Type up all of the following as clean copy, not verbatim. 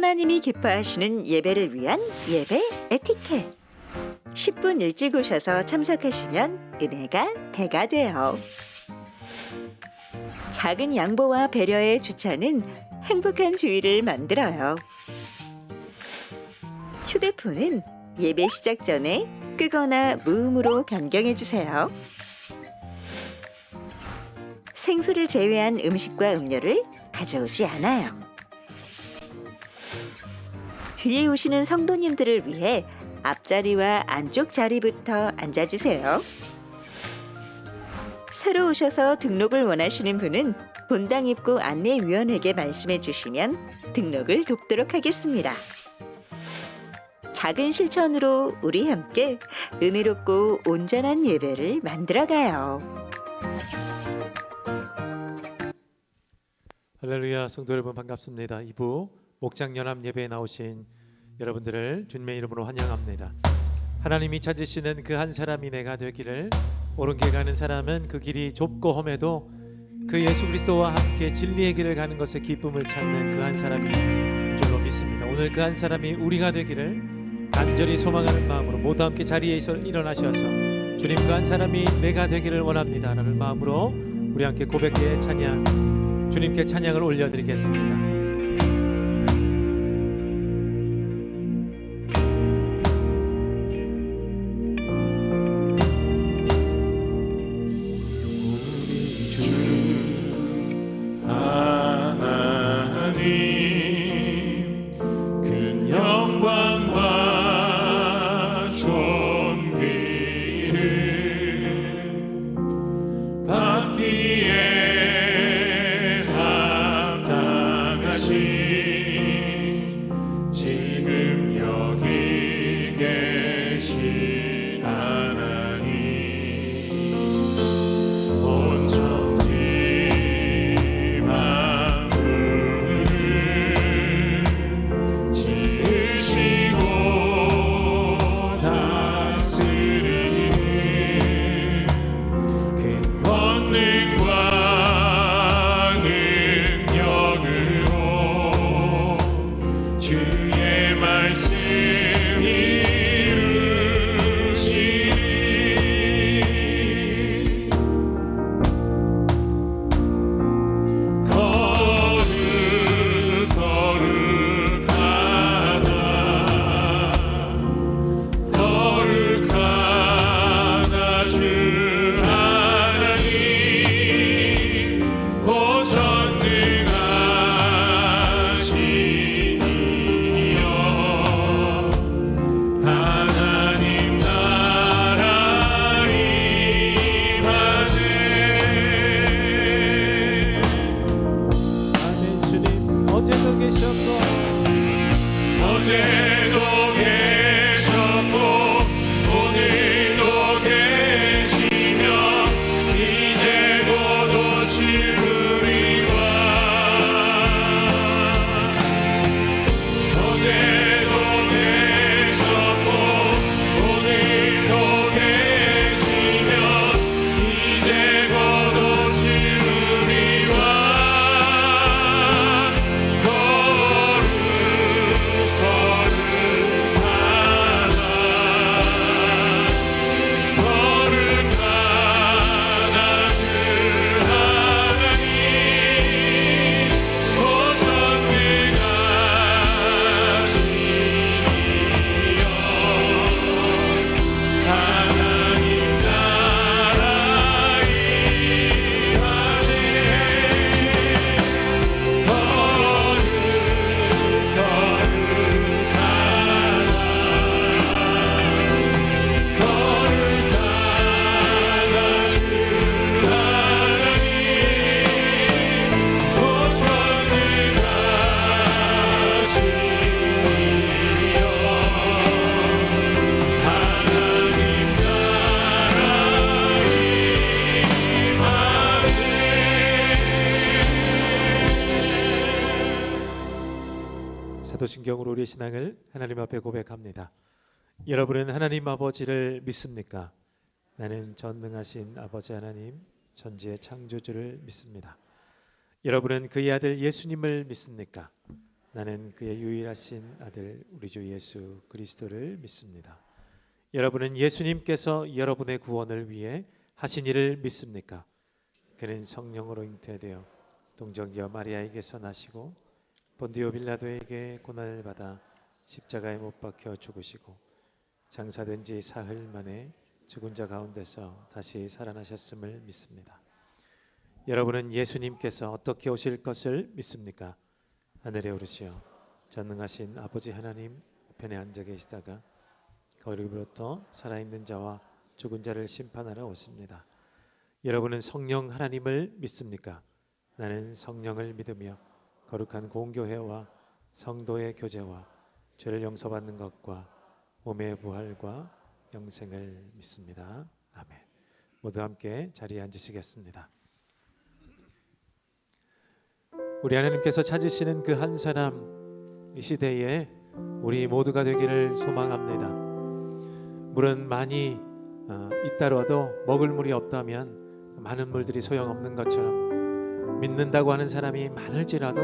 하나님이 기뻐하시는 예배를 위한 예배 에티켓. 10분 일찍 오셔서 참석하시면 은혜가 배가 돼요. 작은 양보와 배려의 주차는 행복한 주의를 만들어요. 휴대폰은 예배 시작 전에 끄거나 무음으로 변경해 주세요. 생수를 제외한 음식과 음료를 가져오지 않아요. 뒤에 오시는 성도님들을 위해 앞자리와 안쪽 자리부터 앉아주세요. 새로 오셔서 등록을 원하시는 분은 본당 입구 안내위원에게 말씀해 주시면 등록을 돕도록 하겠습니다. 작은 실천으로 우리 함께 은혜롭고 온전한 예배를 만들어가요. 할렐루야. 성도 여러분 반갑습니다. 2부 목장연합 예배에 나오신 여러분들을 주님의 이름으로 환영합니다. 하나님이 찾으시는 그 한 사람이 내가 되기를, 옳은 길 가는 사람은 그 길이 좁고 험해도 그 예수 그리스도와 함께 진리의 길을 가는 것에 기쁨을 찾는 그 한 사람이 줄로 믿습니다. 오늘 그 한 사람이 우리가 되기를 간절히 소망하는 마음으로 모두 함께 자리에서 일어나셔서 주님, 그 한 사람이 내가 되기를 원합니다 라는 마음으로 우리 함께 고백의 찬양, 주님께 찬양을 올려드리겠습니다. 사도신경으로 우리의 신앙을 하나님 앞에 고백합니다. 여러분은 하나님 아버지를 믿습니까? 나는 전능하신 아버지 하나님, 전지의 창조주를 믿습니다. 여러분은 그의 아들 예수님을 믿습니까? 나는 그의 유일하신 아들 우리 주 예수 그리스도를 믿습니다. 여러분은 예수님께서 여러분의 구원을 위해 하신 일을 믿습니까? 그는 성령으로 잉태되어 동정녀 마리아에게서 나시고 본디오 빌라도에게 고난을 받아 십자가에 못 박혀 죽으시고 장사된 지 사흘 만에 죽은 자 가운데서 다시 살아나셨음을 믿습니다. 여러분은 예수님께서 어떻게 오실 것을 믿습니까? 하늘에 오르시어 전능하신 아버지 하나님 우편에 앉아 계시다가 거기로부터 살아있는 자와 죽은 자를 심판하러 오십니다. 여러분은 성령 하나님을 믿습니까? 나는 성령을 믿으며 거룩한 공교회와 성도의 교제와 죄를 용서받는 것과 몸의 부활과 영생을 믿습니다. 아멘. 모두 함께 자리에 앉으시겠습니다. 우리 하나님께서 찾으시는 그 한 사람, 이 시대에 우리 모두가 되기를 소망합니다. 물은 많이 있다라도 먹을 물이 없다면 많은 물들이 소용없는 것처럼 믿는다고 하는 사람이 많을지라도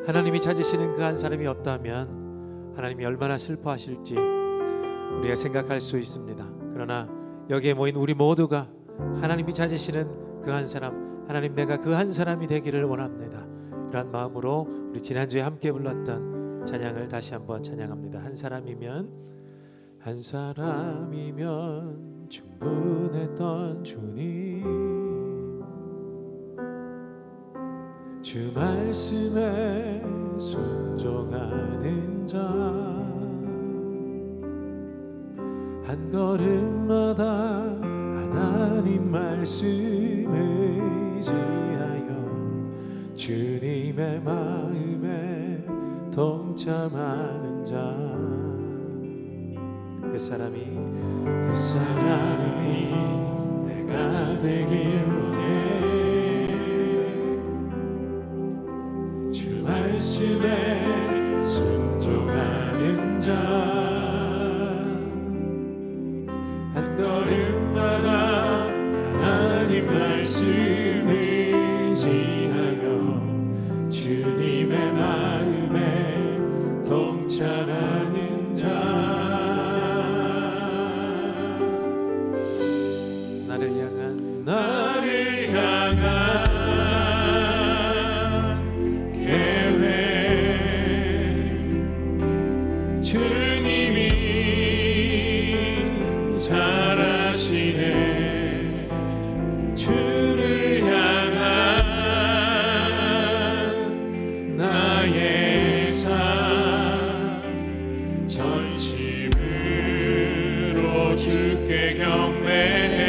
하나님이 찾으시는 그 한 사람이 없다면 하나님이 얼마나 슬퍼하실지 우리가 생각할 수 있습니다. 그러나 여기에 모인 우리 모두가 하나님이 찾으시는 그 한 사람, 하나님 내가 그 한 사람이 되기를 원합니다. 이러한 마음으로 우리 지난주에 함께 불렀던 찬양을 다시 한번 찬양합니다. 한 사람이면 충분했던 주님, 주 말씀에 순종하는 자, 한 걸음마다 하나님 말씀을 의지하여 주님의 마음에 동참하는 자, 그 사람이 내가 되길 원해. 주 말씀에 순종하는 자, 한 걸음마다 하나님 말씀을 의지하여 주님의 마음에 동참하는 자, 나를 향한 계획 주님이 잘 아시네. 주를 향한 나의 삶 전심으로 주께 경배해.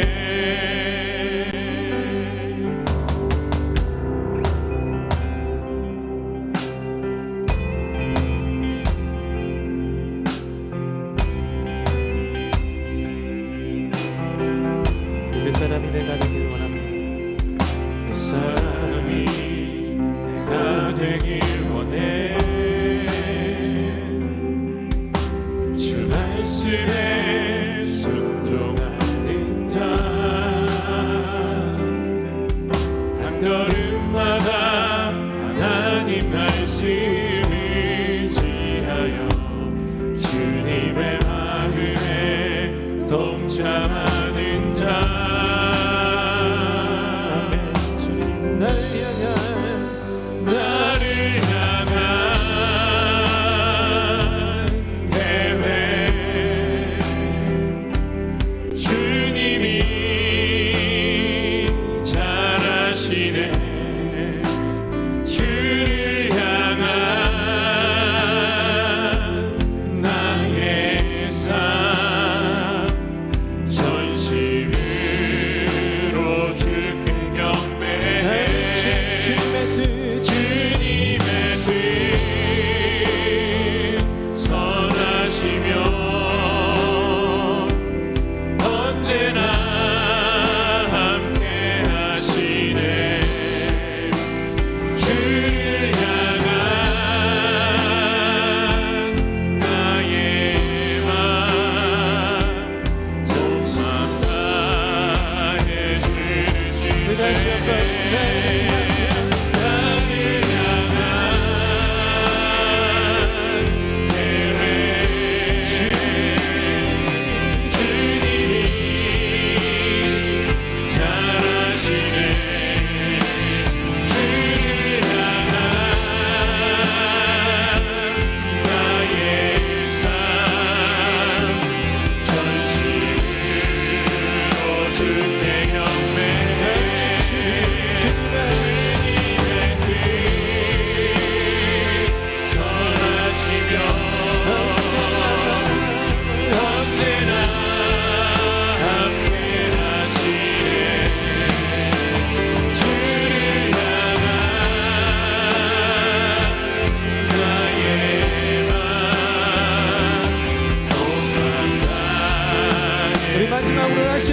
그 사람이 내가 되길 원합니다. 그 사람이 내가 되길 원해. 주 말씀에 순종하는 자, 한 걸음마다 하나님 말씀 의지하여 주님의 마음에 동참하는 자,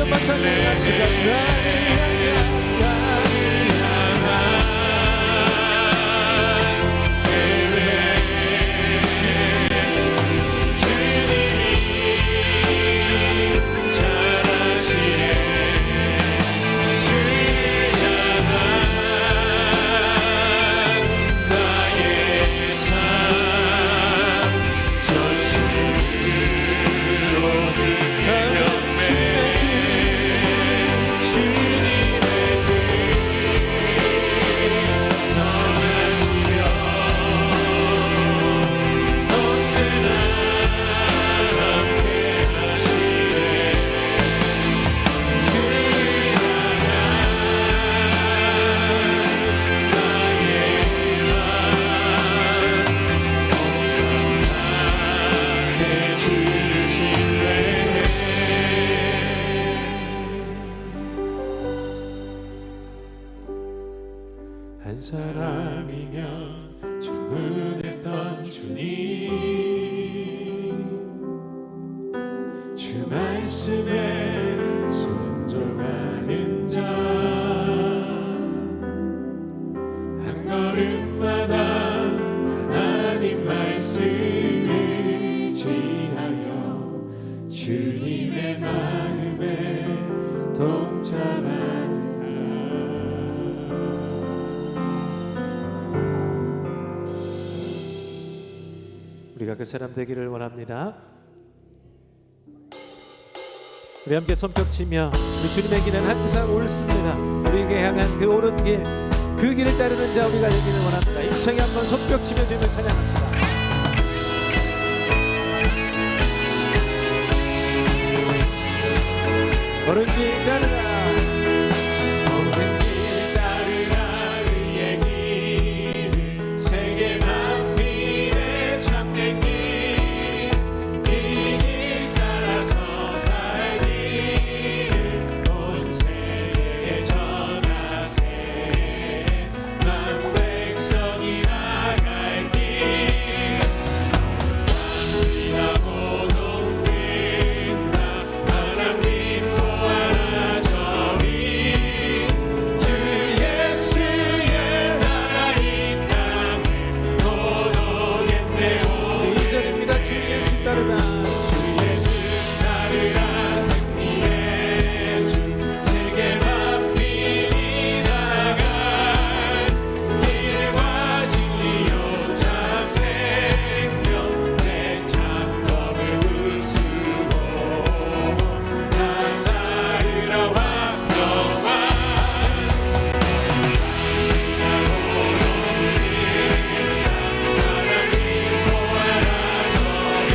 한번 찬양합시다. 나를 향한 나를 향한 한 사람이면 충분했던 주님, 주 말씀에 순종하는 자, 한 걸음마다 하나님 말씀을 지하여 주님의 마음에 동참하는 우리가 그 사람 되기를 원합니다. 우리 함께 손뼉치며 우리 주님의 길은 항상 옳습니다. 우리에게 향한 그 옳은 길, 그 길을 따르는 자 우리가 되기를 원합니다. 힘차게 한번 손뼉치며 주님을 찬양합시다. 옳은 길 따르라, 옳은 길 따르라, 의의 길을 세계 만민의 참된 길, 이 길 따라서 살 길을 온 세계에 전하세. 만 백성이 나갈 길, 만민하고 동된다. 하나님 따르라, 주 예수 따르라, 승리의 주, 세계 만민이 나갈 길과 진리요 참 생명, 내 창법을 부수고 난 따르라 왕영왕. 하나님 보아라 저리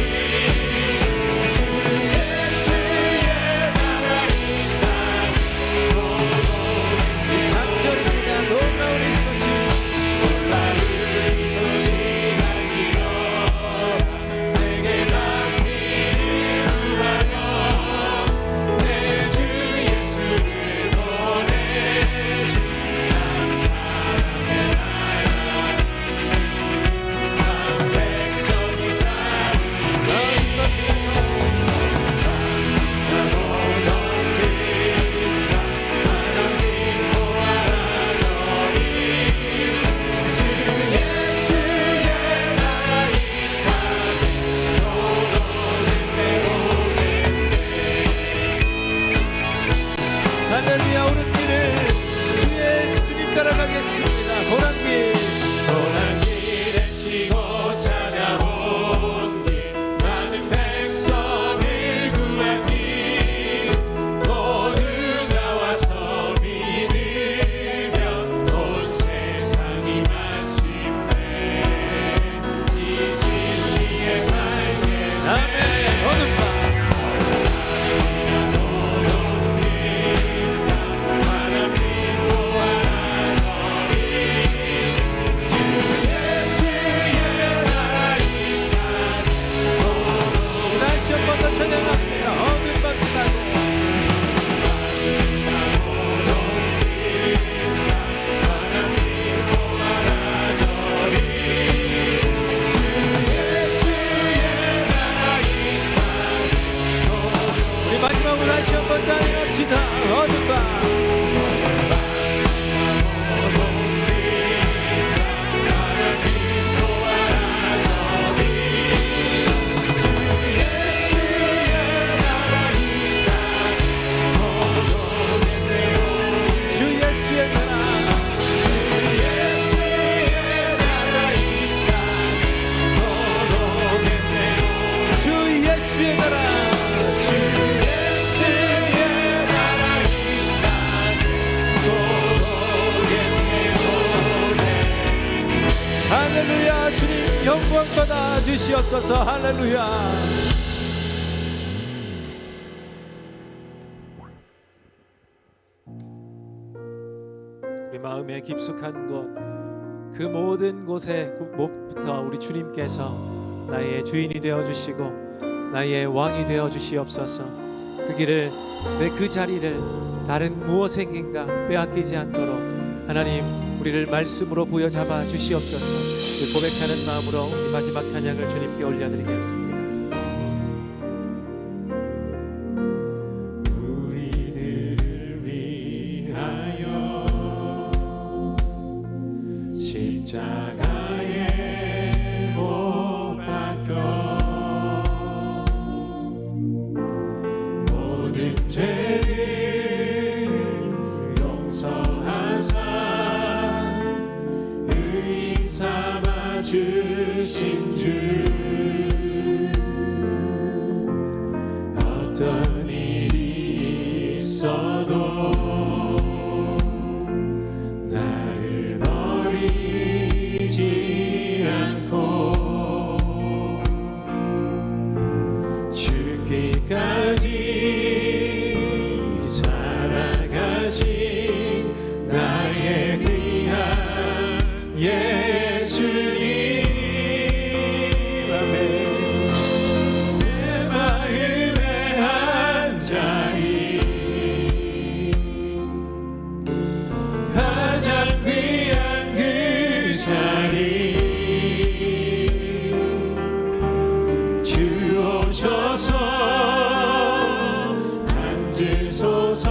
할렐루야. 주님 영광 받아 주시옵소서. 할렐루야. 우리 마음의 깊숙한 곳, 그 모든 곳부터 우리 주님께서 나의 주인이 되어 주시고 나의 왕이 되어 주시옵소서. 그 길을, 그 자리를 다른 무엇에겐가 빼앗기지 않도록 하나님 우리를 말씀으로 부여잡아 주시옵소서. 그 고백하는 마음으로 우리 마지막 찬양을 주님께 올려드리겠습니다. 우리들을 위하여 십자가에 못 박혀 모든 죄를 용서하사 의인 삼아 주신 주, 어떤 일이 있어도 나를 버리지 않고 죽기까지 살아가신 나의 귀한 예수님. 아멘. 내 마음에 한 자리, 가장 귀한 그 자리 주오셔서 앉으소서.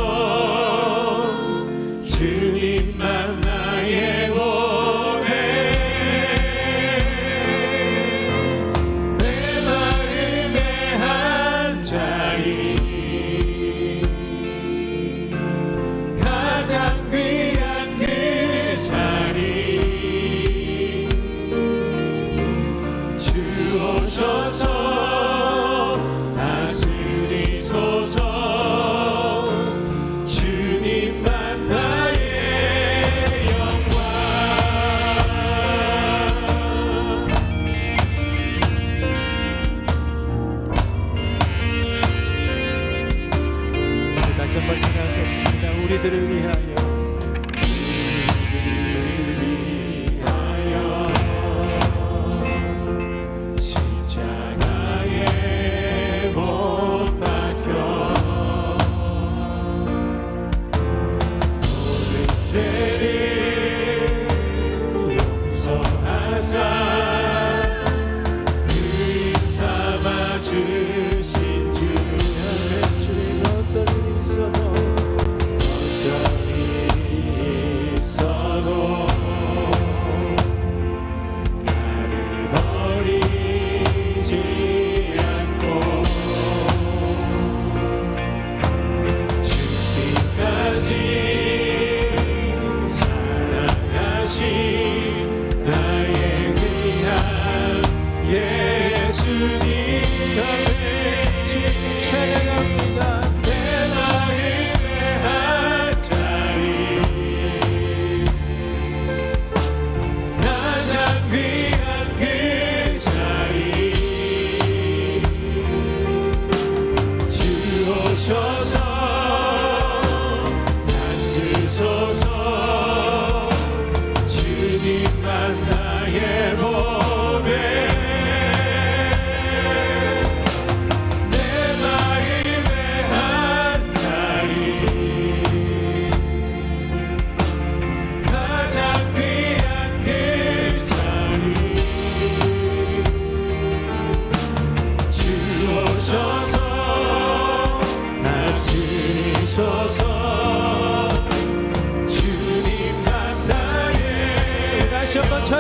주님만 나의 보배, 내 마음에 한 자리, 가장 귀한 그 자리 주오셔서 다스리소서. 주님만 나의 영광. 다시 한번 찬양하겠습니다. 우리들을 위하여, 십자가에 못 박혀 모든 죄를 용서하사 의인 삼아 주신 주, 주님 어떤 일이 있어도 나를 버리지 않고 죽기까지 사랑하신 나의 귀한 예수님. 주님 찬양합니다. 내 마음에 한 자리, 가장 귀한 그 자리 주오셔서 앉으소서. 주님만 나의 보배, 내 마음에 한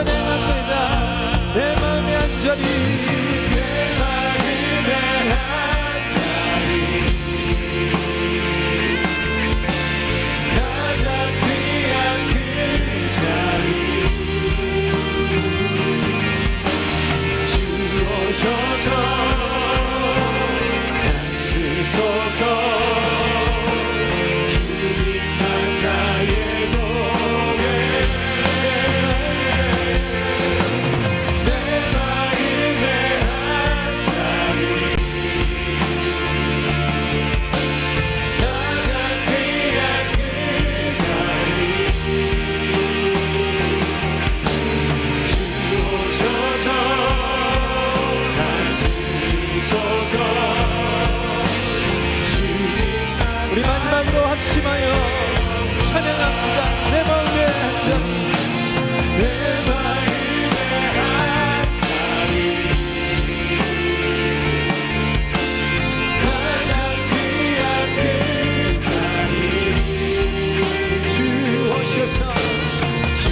찬양합니다. 내 마음의 한 자리, 내 마음의 한 자리, 가장 귀한 그 자리, 주 오셔서 앉으소서. 주님만 나의 노래, 내 마음의 한 자리, 가장 귀한 그 자리, 주 오셔서 다스리소서. 우리 마지막으로 합심하여 찬양합시다. 내 마음의 한 자리, 내 마음의 한 자리, 가장 귀한 그 자리, 주 오셔서, 주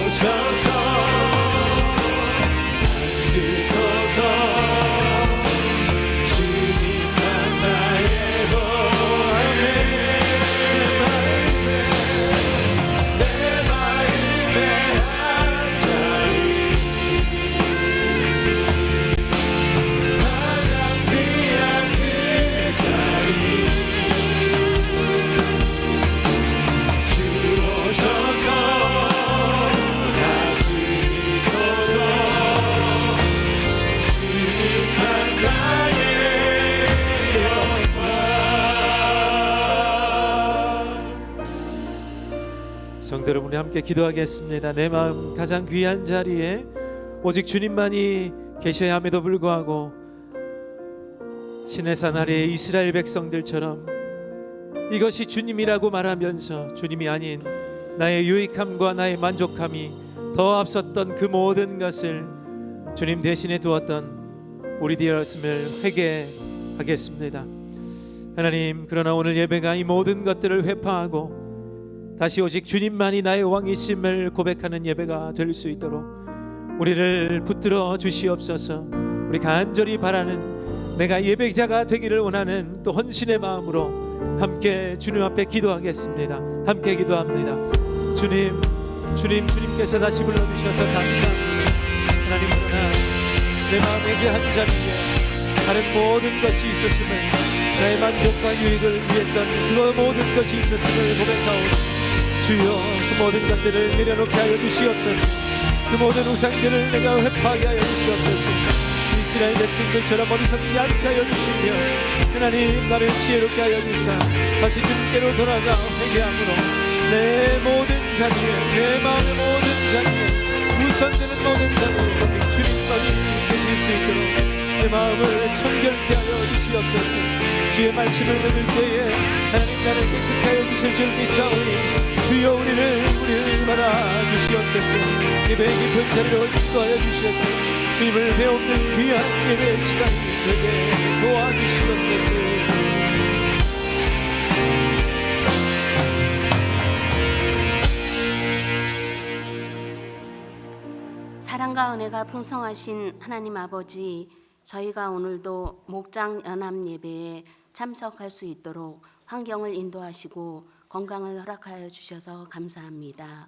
오셔서 앉으소서. 주님만 나의 성도 여러분, 우리 함께 기도하겠습니다. 내 마음 가장 귀한 자리에 오직 주님만이 계셔야 함에도 불구하고 시내산 아래의 이스라엘 백성들처럼 이것이 주님이라고 말하면서 주님이 아닌 나의 유익함과 나의 만족함이 더 앞섰던 그 모든 것을 주님 대신에 두었던 우리 되었음을 회개하겠습니다. 하나님, 그러나 오늘 예배가 이 모든 것들을 회파하고 다시 오직 주님만이 나의 왕이심을 고백하는 예배가 될 수 있도록 우리를 붙들어 주시옵소서. 우리 간절히 바라는, 내가 예배자가 되기를 원하는 또 헌신의 마음으로 함께 주님 앞에 기도하겠습니다. 함께 기도합니다. 주님께서 다시 불러주셔서 감사합니다. 하나님, 그러나 내 마음의 그 한 자리에 다른 모든 것이 있었음을, 나의 만족과 유익을 위했던 그 모든 것이 있었음을 고백하오니 주여, 그 모든 것들을 내려놓게 하여 주시옵소서. 그 모든 우상들을 내가 회파하게 하여 주시옵소서. 이스라엘 백성들처럼 어리석지 않게 하여 주시며 하나님, 나를 지혜롭게 하여 주사 다시 주님께로 돌아가 회개함으로 내 모든 자리에, 내 마음의 모든 자리에, 우선되는 모든 자리에 오직 주님만이 계실 수 있도록 내 마음을 청결케 하여 주시옵소서. 주의 말씀을 들을 때에 하나님, 나를 깨끗하게 하여 주실 줄 믿사오니 주여, 우리를 바라 주시옵소서. 예배의 깊은 자리로 인도하여 주시옵소서. 주님을 배우는 귀한 예배의 시간이 되게 도와주시옵소서. 사랑과 은혜가 풍성하신 하나님 아버지, 저희가 오늘도 목장 연합 예배에 참석할 수 있도록 환경을 인도하시고 건강을 허락하여 주셔서 감사합니다.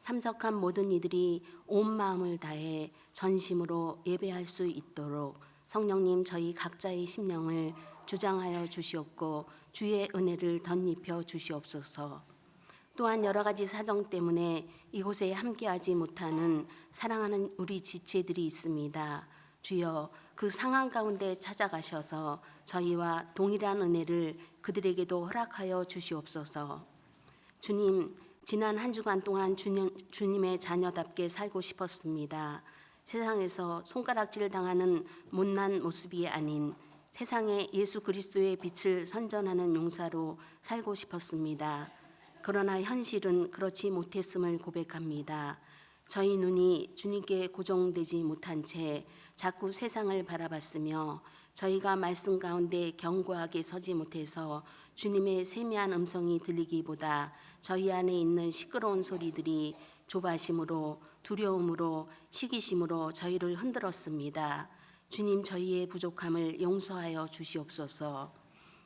참석한 모든 이들이 온 마음을 다해 전심으로 예배할 수 있도록 성령님, 저희 각자의 심령을 주장하여 주시옵고 주의 은혜를 덧입혀 주시옵소서. 또한 여러 가지 사정 때문에 이곳에 함께하지 못하는 사랑하는 우리 지체들이 있습니다. 주여, 그 상황 가운데 찾아가셔서 저희와 동일한 은혜를 그들에게도 허락하여 주시옵소서. 주님, 지난 한 주간 동안 주님의 자녀답게 살고 싶었습니다. 세상에서 손가락질 당하는 못난 모습이 아닌 세상에 예수 그리스도의 빛을 선전하는 용사로 살고 싶었습니다. 그러나 현실은 그렇지 못했음을 고백합니다. 저희 눈이 주님께 고정되지 못한 채 자꾸 세상을 바라봤으며 저희가 말씀 가운데 견고하게 서지 못해서 주님의 세미한 음성이 들리기보다 저희 안에 있는 시끄러운 소리들이 조바심으로 두려움으로 시기심으로 저희를 흔들었습니다. 주님, 저희의 부족함을 용서하여 주시옵소서.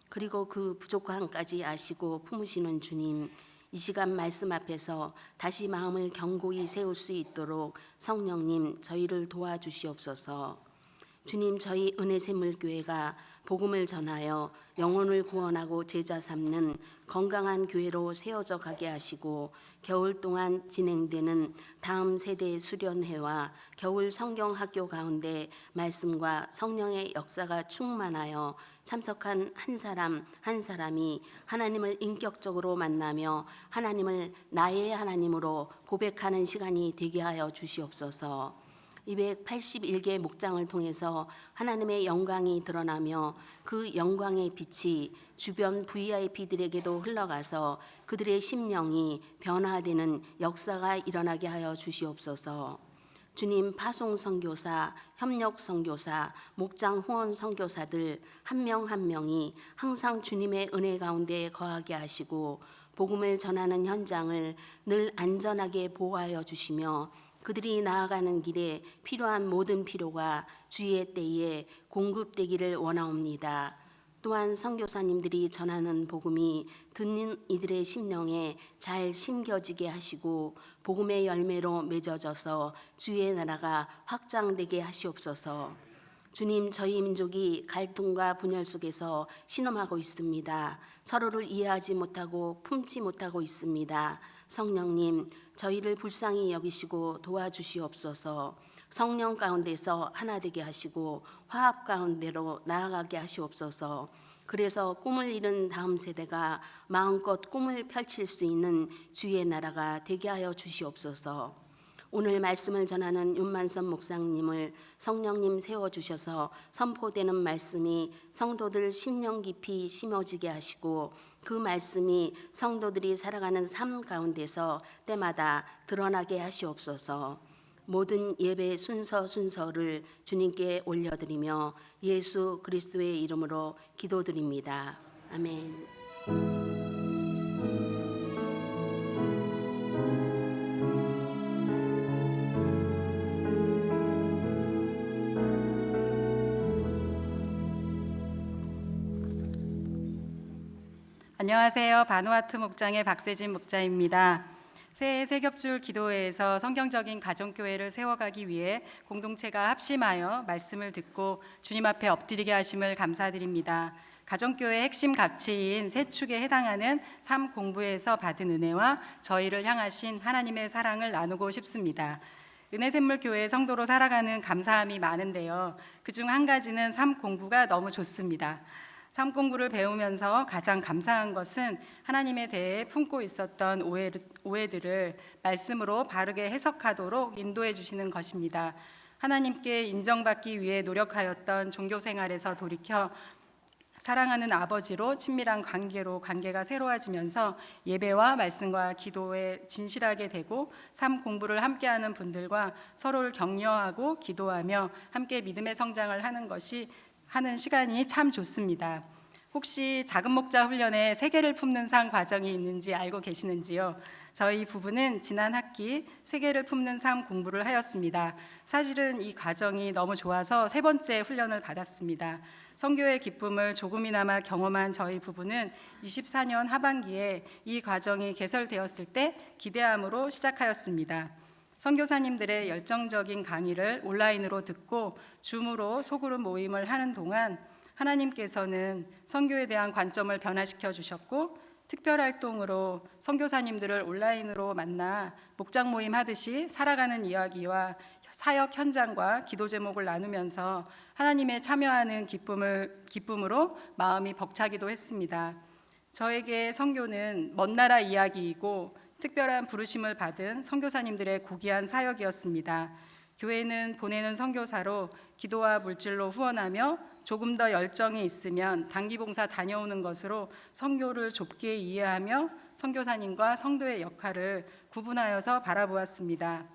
그리고 그 부족함까지 아시고 품으시는 주님, 이 시간 말씀 앞에서 다시 마음을 견고히 세울 수 있도록 성령님 저희를 도와주시옵소서. 주님, 저희 은혜샘물교회가 복음을 전하여 영혼을 구원하고 제자 삼는 건강한 교회로 세워져 가게 하시고, 겨울 동안 진행되는 다음 세대 수련회와 겨울 성경학교 가운데 말씀과 성령의 역사가 충만하여 참석한 한 사람 한 사람이 하나님을 인격적으로 만나며 하나님을 나의 하나님으로 고백하는 시간이 되게 하여 주시옵소서. 281개 목장을 통해서 하나님의 영광이 드러나며 그 영광의 빛이 주변 VIP들에게도 흘러가서 그들의 심령이 변화되는 역사가 일어나게 하여 주시옵소서. 주님, 파송 선교사, 협력 선교사, 목장 후원 선교사들 한 명 한 명이 항상 주님의 은혜 가운데 거하게 하시고 복음을 전하는 현장을 늘 안전하게 보호하여 주시며 그들이 나아가는 길에 필요한 모든 필요가 주의 때에 공급되기를 원하옵니다. 또한 선교사님들이 전하는 복음이 듣는 이들의 심령에 잘 심겨지게 하시고 복음의 열매로 맺어져서 주의 나라가 확장되게 하시옵소서. 주님, 저희 민족이 갈등과 분열 속에서 신음하고 있습니다. 서로를 이해하지 못하고 품지 못하고 있습니다. 성령님, 저희를 불쌍히 여기시고 도와주시옵소서. 성령 가운데서 하나 되게 하시고 화합 가운데로 나아가게 하시옵소서. 그래서 꿈을 이룬 다음 세대가 마음껏 꿈을 펼칠 수 있는 주의 나라가 되게 하여 주시옵소서. 오늘 말씀을 전하는 윤만선 목사님을 성령님 세워주셔서 선포되는 말씀이 성도들 심령 깊이 심어지게 하시고 그 말씀이 성도들이 살아가는 삶 가운데서 때마다 드러나게 하시옵소서. 모든 예배 순서를 주님께 올려드리며 예수 그리스도의 이름으로 기도드립니다. 아멘. 안녕하세요. 바누아투 목장의 박세진 목자입니다. 새해 세겹줄 기도회에서 성경적인 가정교회를 세워가기 위해 공동체가 합심하여 말씀을 듣고 주님 앞에 엎드리게 하심을 감사드립니다. 가정교회의 핵심 가치인 세 축에 해당하는 삶 공부에서 받은 은혜와 저희를 향하신 하나님의 사랑을 나누고 싶습니다. 은혜샘물교회 성도로 살아가는 감사함이 많은데요. 그중 한 가지는 삶 공부가 너무 좋습니다. 삶 공부를 배우면서 가장 감사한 것은 하나님에 대해 품고 있었던 오해들을 말씀으로 바르게 해석하도록 인도해 주시는 것입니다. 하나님께 인정받기 위해 노력하였던 종교 생활에서 돌이켜 사랑하는 아버지로 친밀한 관계가 새로워지면서 예배와 말씀과 기도에 진실하게 되고 삶 공부를 함께하는 분들과 서로를 격려하고 기도하며 함께 믿음의 성장을 하는 시간이 참 좋습니다. 혹시 작은 목자 훈련에 세계를 품는 삶 과정이 있는지 알고 계시는지요? 저희 부부는 지난 학기 세계를 품는 삶 공부를 하였습니다. 사실은 이 과정이 너무 좋아서 3번째 훈련을 받았습니다. 선교의 기쁨을 조금이나마 경험한 저희 부부는 24년 하반기에 이 과정이 개설되었을 때 기대함으로 시작하였습니다. 선교사님들의 열정적인 강의를 온라인으로 듣고 줌으로 소그룹 모임을 하는 동안 하나님께서는 선교에 대한 관점을 변화시켜 주셨고 특별활동으로 선교사님들을 온라인으로 만나 목장 모임 하듯이 살아가는 이야기와 사역 현장과 기도 제목을 나누면서 하나님에 참여하는 기쁨으로 마음이 벅차기도 했습니다. 저에게 선교는 먼 나라 이야기이고 특별한 부르심을 받은 선교사님들의 고귀한 사역이었습니다. 교회는 보내는 선교사로 기도와 물질로 후원하며 조금 더 열정이 있으면 단기봉사 다녀오는 것으로 선교를 좁게 이해하며 선교사님과 성도의 역할을 구분하여서 바라보았습니다.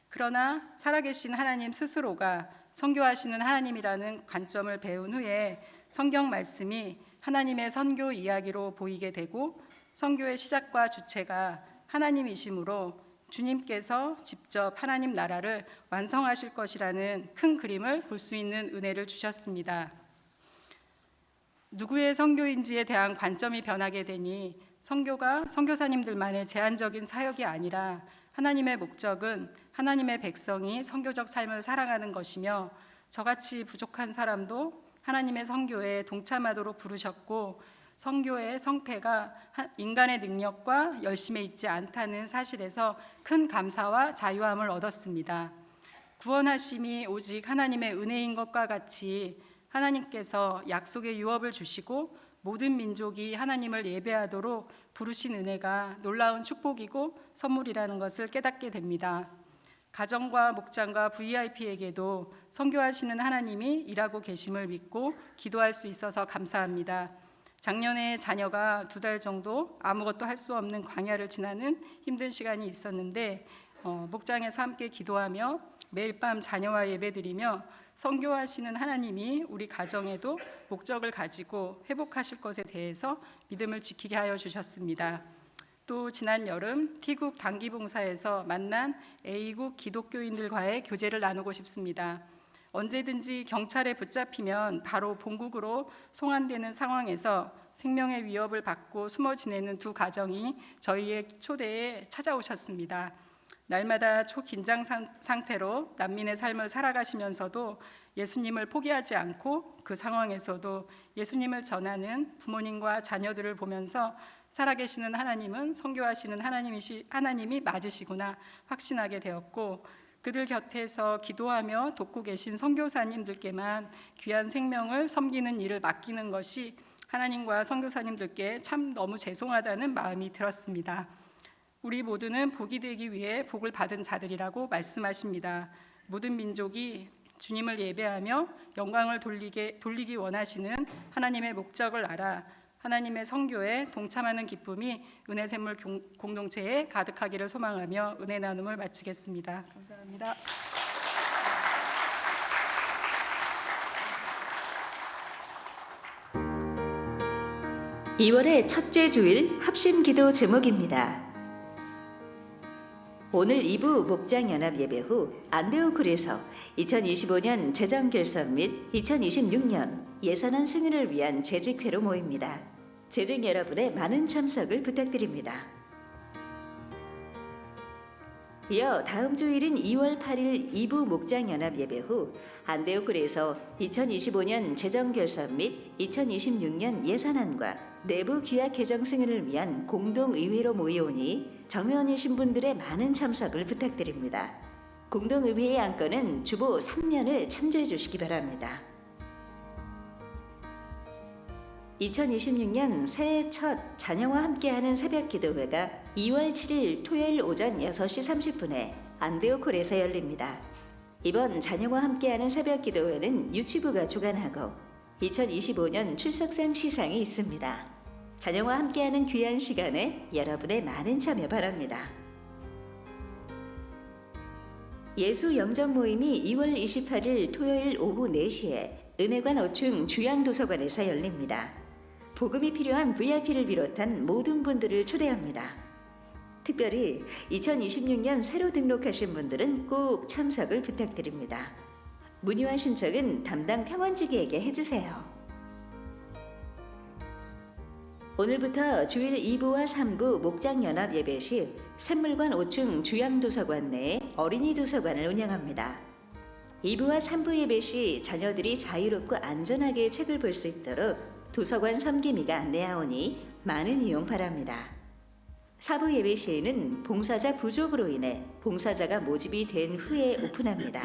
그러나 살아계신 하나님 스스로가 선교하시는 하나님이라는 관점을 배운 후에 성경 말씀이 하나님의 선교 이야기로 보이게 되고 선교의 시작과 주체가 하나님이시므로 주님께서 직접 하나님 나라를 완성하실 것이라는 큰 그림을 볼 수 있는 은혜를 주셨습니다. 누구의 선교인지에 대한 관점이 변하게 되니 선교가 선교사님들만의 제한적인 사역이 아니라 하나님의 목적은 하나님의 백성이 선교적 삶을 살아가는 것이며 저같이 부족한 사람도 하나님의 선교에 동참하도록 부르셨고 선교의 성패가 인간의 능력과 열심에 있지 않다는 사실에서 큰 감사와 자유함을 얻었습니다. 구원하심이 오직 하나님의 은혜인 것과 같이 하나님께서 약속의 유업을 주시고 모든 민족이 하나님을 예배하도록 부르신 은혜가 놀라운 축복이고 선물이라는 것을 깨닫게 됩니다. 가정과 목장과 VIP에게도 선교하시는 하나님이 일하고 계심을 믿고 기도할 수 있어서 감사합니다. 작년에 자녀가 2달 정도 아무것도 할 수 없는 광야를 지나는 힘든 시간이 있었는데 목장에서 함께 기도하며 매일 밤 자녀와 예배드리며 선교하시는 하나님이 우리 가정에도 목적을 가지고 회복하실 것에 대해서 믿음을 지키게 하여 주셨습니다. 또 지난 여름 T국 단기봉사에서 만난 A국 기독교인들과의 교제를 나누고 싶습니다. 언제든지 경찰에 붙잡히면 바로 본국으로 송환되는 상황에서 생명의 위협을 받고 숨어 지내는 두 가정이 저희의 초대에 찾아오셨습니다. 날마다 초긴장 상태로 난민의 삶을 살아가시면서도 예수님을 포기하지 않고 그 상황에서도 예수님을 전하는 부모님과 자녀들을 보면서 살아계시는 하나님은 선교하시는 하나님이 맞으시구나 확신하게 되었고, 그들 곁에서 기도하며 돕고 계신 선교사님들께만 귀한 생명을 섬기는 일을 맡기는 것이 하나님과 선교사님들께 참 너무 죄송하다는 마음이 들었습니다. 우리 모두는 복이 되기 위해 복을 받은 자들이라고 말씀하십니다. 모든 민족이 주님을 예배하며 영광을 돌리기 원하시는 하나님의 목적을 알아 하나님의 선교에 동참하는 기쁨이 은혜샘물 공동체에 가득하기를 소망하며 은혜 나눔을 마치겠습니다. 감사합니다. (2월의) 첫째 주일 합심 기도 제목입니다. 오늘 2부 목장연합 예배 후 안데오굴에서 2025년 재정 결산 및 2026년 예산안 승인을 위한 재직회로 모입니다. 재직 여러분의 많은 참석을 부탁드립니다. 이어 다음 주일인 2월 8일 2부 목장연합 예배 후 안데오굴에서 2025년 재정 결산 및 2026년 예산안과 내부 규약 개정 승인을 위한 공동의회로 모이오니 정회원이신 분들의 많은 참석을 부탁드립니다. 공동의회의 안건은 주보 3면을 참조해 주시기 바랍니다. 2026년 새해 첫 자녀와 함께하는 새벽 기도회가 2월 7일 토요일 오전 6시 30분에 안데오콜에서 열립니다. 이번 자녀와 함께하는 새벽 기도회는 유치부가 주관하고 2025년 출석상 시상이 있습니다. 자녀와 함께하는 귀한 시간에 여러분의 많은 참여 바랍니다. 예수 영접 모임이 2월 28일 토요일 오후 4시에 은혜관 5층 주양도서관에서 열립니다. 복음이 필요한 VIP를 비롯한 모든 분들을 초대합니다. 특별히 2026년 새로 등록하신 분들은 꼭 참석을 부탁드립니다. 문의와 신청은 담당 평원지기에게 해주세요. 오늘부터 주일 2부와 3부 목장연합 예배 시 샘물관 5층 주양도서관 내에 어린이 도서관을 운영합니다. 2부와 3부 예배 시 자녀들이 자유롭고 안전하게 책을 볼 수 있도록 도서관 섬김이가 안내하오니 많은 이용 바랍니다. 4부 예배 시에는 봉사자 부족으로 인해 봉사자가 모집이 된 후에 오픈합니다.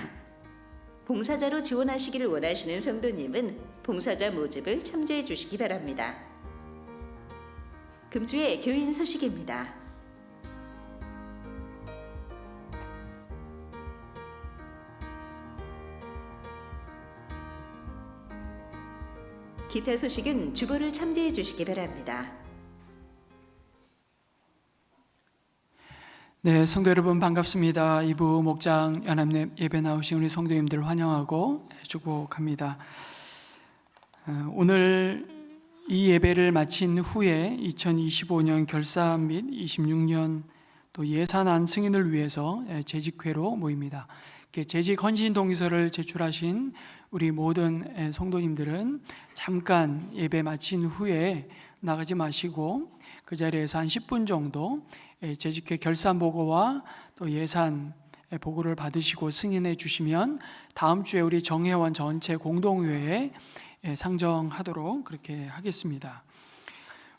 봉사자로 지원하시기를 원하시는 성도님은 봉사자 모집을 참조해 주시기 바랍니다. 금주의 교인 소식입니다. 기타 소식은 주보를 참조해 주시기 바랍니다. 네, 성도 여러분 반갑습니다. 2부 목장 연합 예배 나오신 우리 성도님들 환영하고 축복합니다. 오늘 이 예배를 마친 후에 2025년 결산 및 26년 또 예산안 승인을 위해서 재직회로 모입니다. 재직 헌신 동의서를 제출하신 우리 모든 성도님들은 잠깐 예배 마친 후에 나가지 마시고 그 자리에서 한 10분 정도 재직회 결산 보고와 또 예산 보고를 받으시고 승인해 주시면 다음 주에 우리 정회원 전체 공동회에 상정하도록 그렇게 하겠습니다.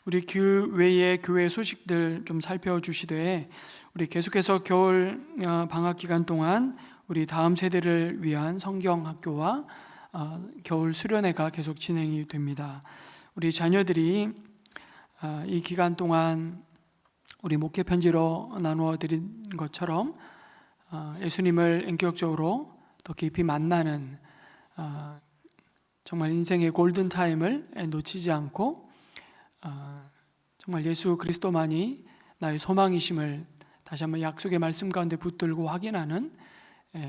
우리 교회의 교회 소식들 좀 살펴주시되, 우리 계속해서 겨울 방학 기간 동안 우리 다음 세대를 위한 성경학교와 겨울 수련회가 계속 진행이 됩니다. 우리 자녀들이 이 기간 동안 우리 목회 편지로 나누어 드린 것처럼 예수님을 인격적으로 더 깊이 만나는 정말 인생의 골든 타임을 놓치지 않고 정말 예수 그리스도만이 나의 소망이심을 다시 한번 약속의 말씀 가운데 붙들고 확인하는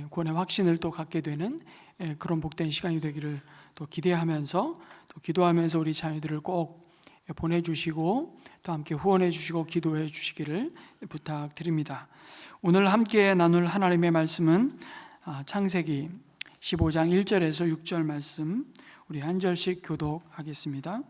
구원의 확신을 또 갖게 되는 그런 복된 시간이 되기를 또 기대하면서, 또 기도하면서 우리 자녀들을 꼭 보내주시고 또 함께 후원해 주시고 기도해 주시기를 부탁드립니다. 오늘 함께 나눌 하나님의 말씀은 창세기 15장 1절에서 6절 말씀, 우리 한 절씩 교독하겠습니다.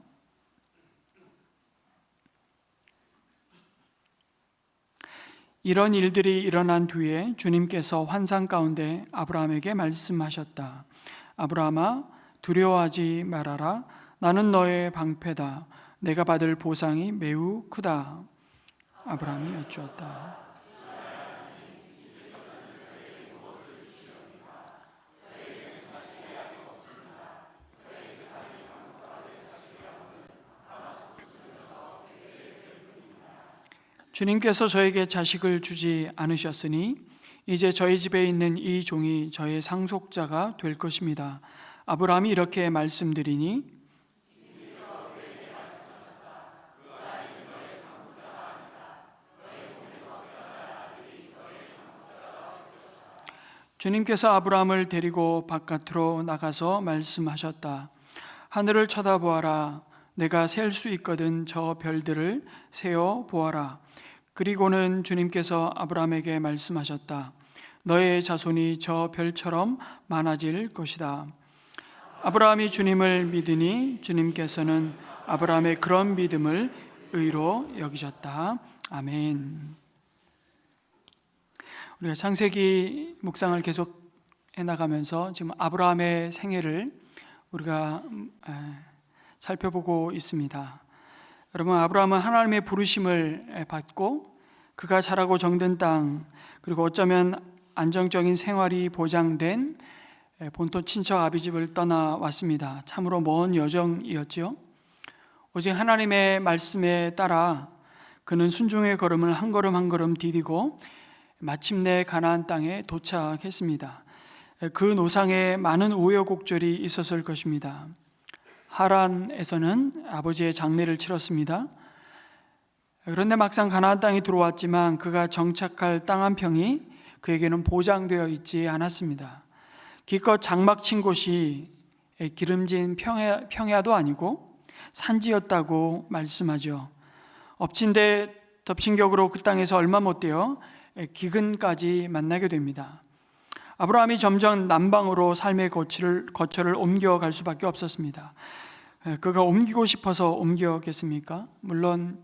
이런 일들이 일어난 뒤에 주님께서 환상 가운데 아브라함에게 말씀하셨다. 아브라함아, 두려워하지 말아라. 나는 너의 방패다. 내가 받을 보상이 매우 크다. 아브라함이 여쭈었다. 주님께서 저에게 자식을 주지 않으셨으니 이제 저희 집에 있는 이 종이 저의 상속자가 될 것입니다. 아브라함이 이렇게 말씀드리니 주님께서 아브라함을 데리고 바깥으로 나가서 말씀하셨다. 하늘을 쳐다보아라. 내가 셀 수 있거든 저 별들을 세어 보아라. 그리고는 주님께서 아브라함에게 말씀하셨다. 너의 자손이 저 별처럼 많아질 것이다. 아브라함이 주님을 믿으니 주님께서는 아브라함의 그런 믿음을 의로 여기셨다. 아멘. 우리가 창세기 묵상을 계속 해나가면서 지금 아브라함의 생애를 우리가 살펴보고 있습니다. 여러분, 아브라함은 하나님의 부르심을 받고 그가 자라고 정든 땅, 그리고 어쩌면 안정적인 생활이 보장된 본토 친척 아비집을 떠나왔습니다. 참으로 먼 여정이었죠. 오직 하나님의 말씀에 따라 그는 순종의 걸음을 한 걸음 한 걸음 디디고 마침내 가나안 땅에 도착했습니다. 그 노상에 많은 우여곡절이 있었을 것입니다. 하란에서는 아버지의 장례를 치렀습니다. 그런데 막상 가나안 땅에 들어왔지만 그가 정착할 땅 한 평이 그에게는 보장되어 있지 않았습니다. 기껏 장막 친 곳이 기름진 평야도 아니고 산지였다고 말씀하죠. 엎친 데 덮친 격으로 그 땅에서 얼마 못 되어 기근까지 만나게 됩니다. 아브라함이 점점 남방으로 삶의 거처를 옮겨갈 수밖에 없었습니다. 그가 옮기고 싶어서 옮겼겠습니까? 물론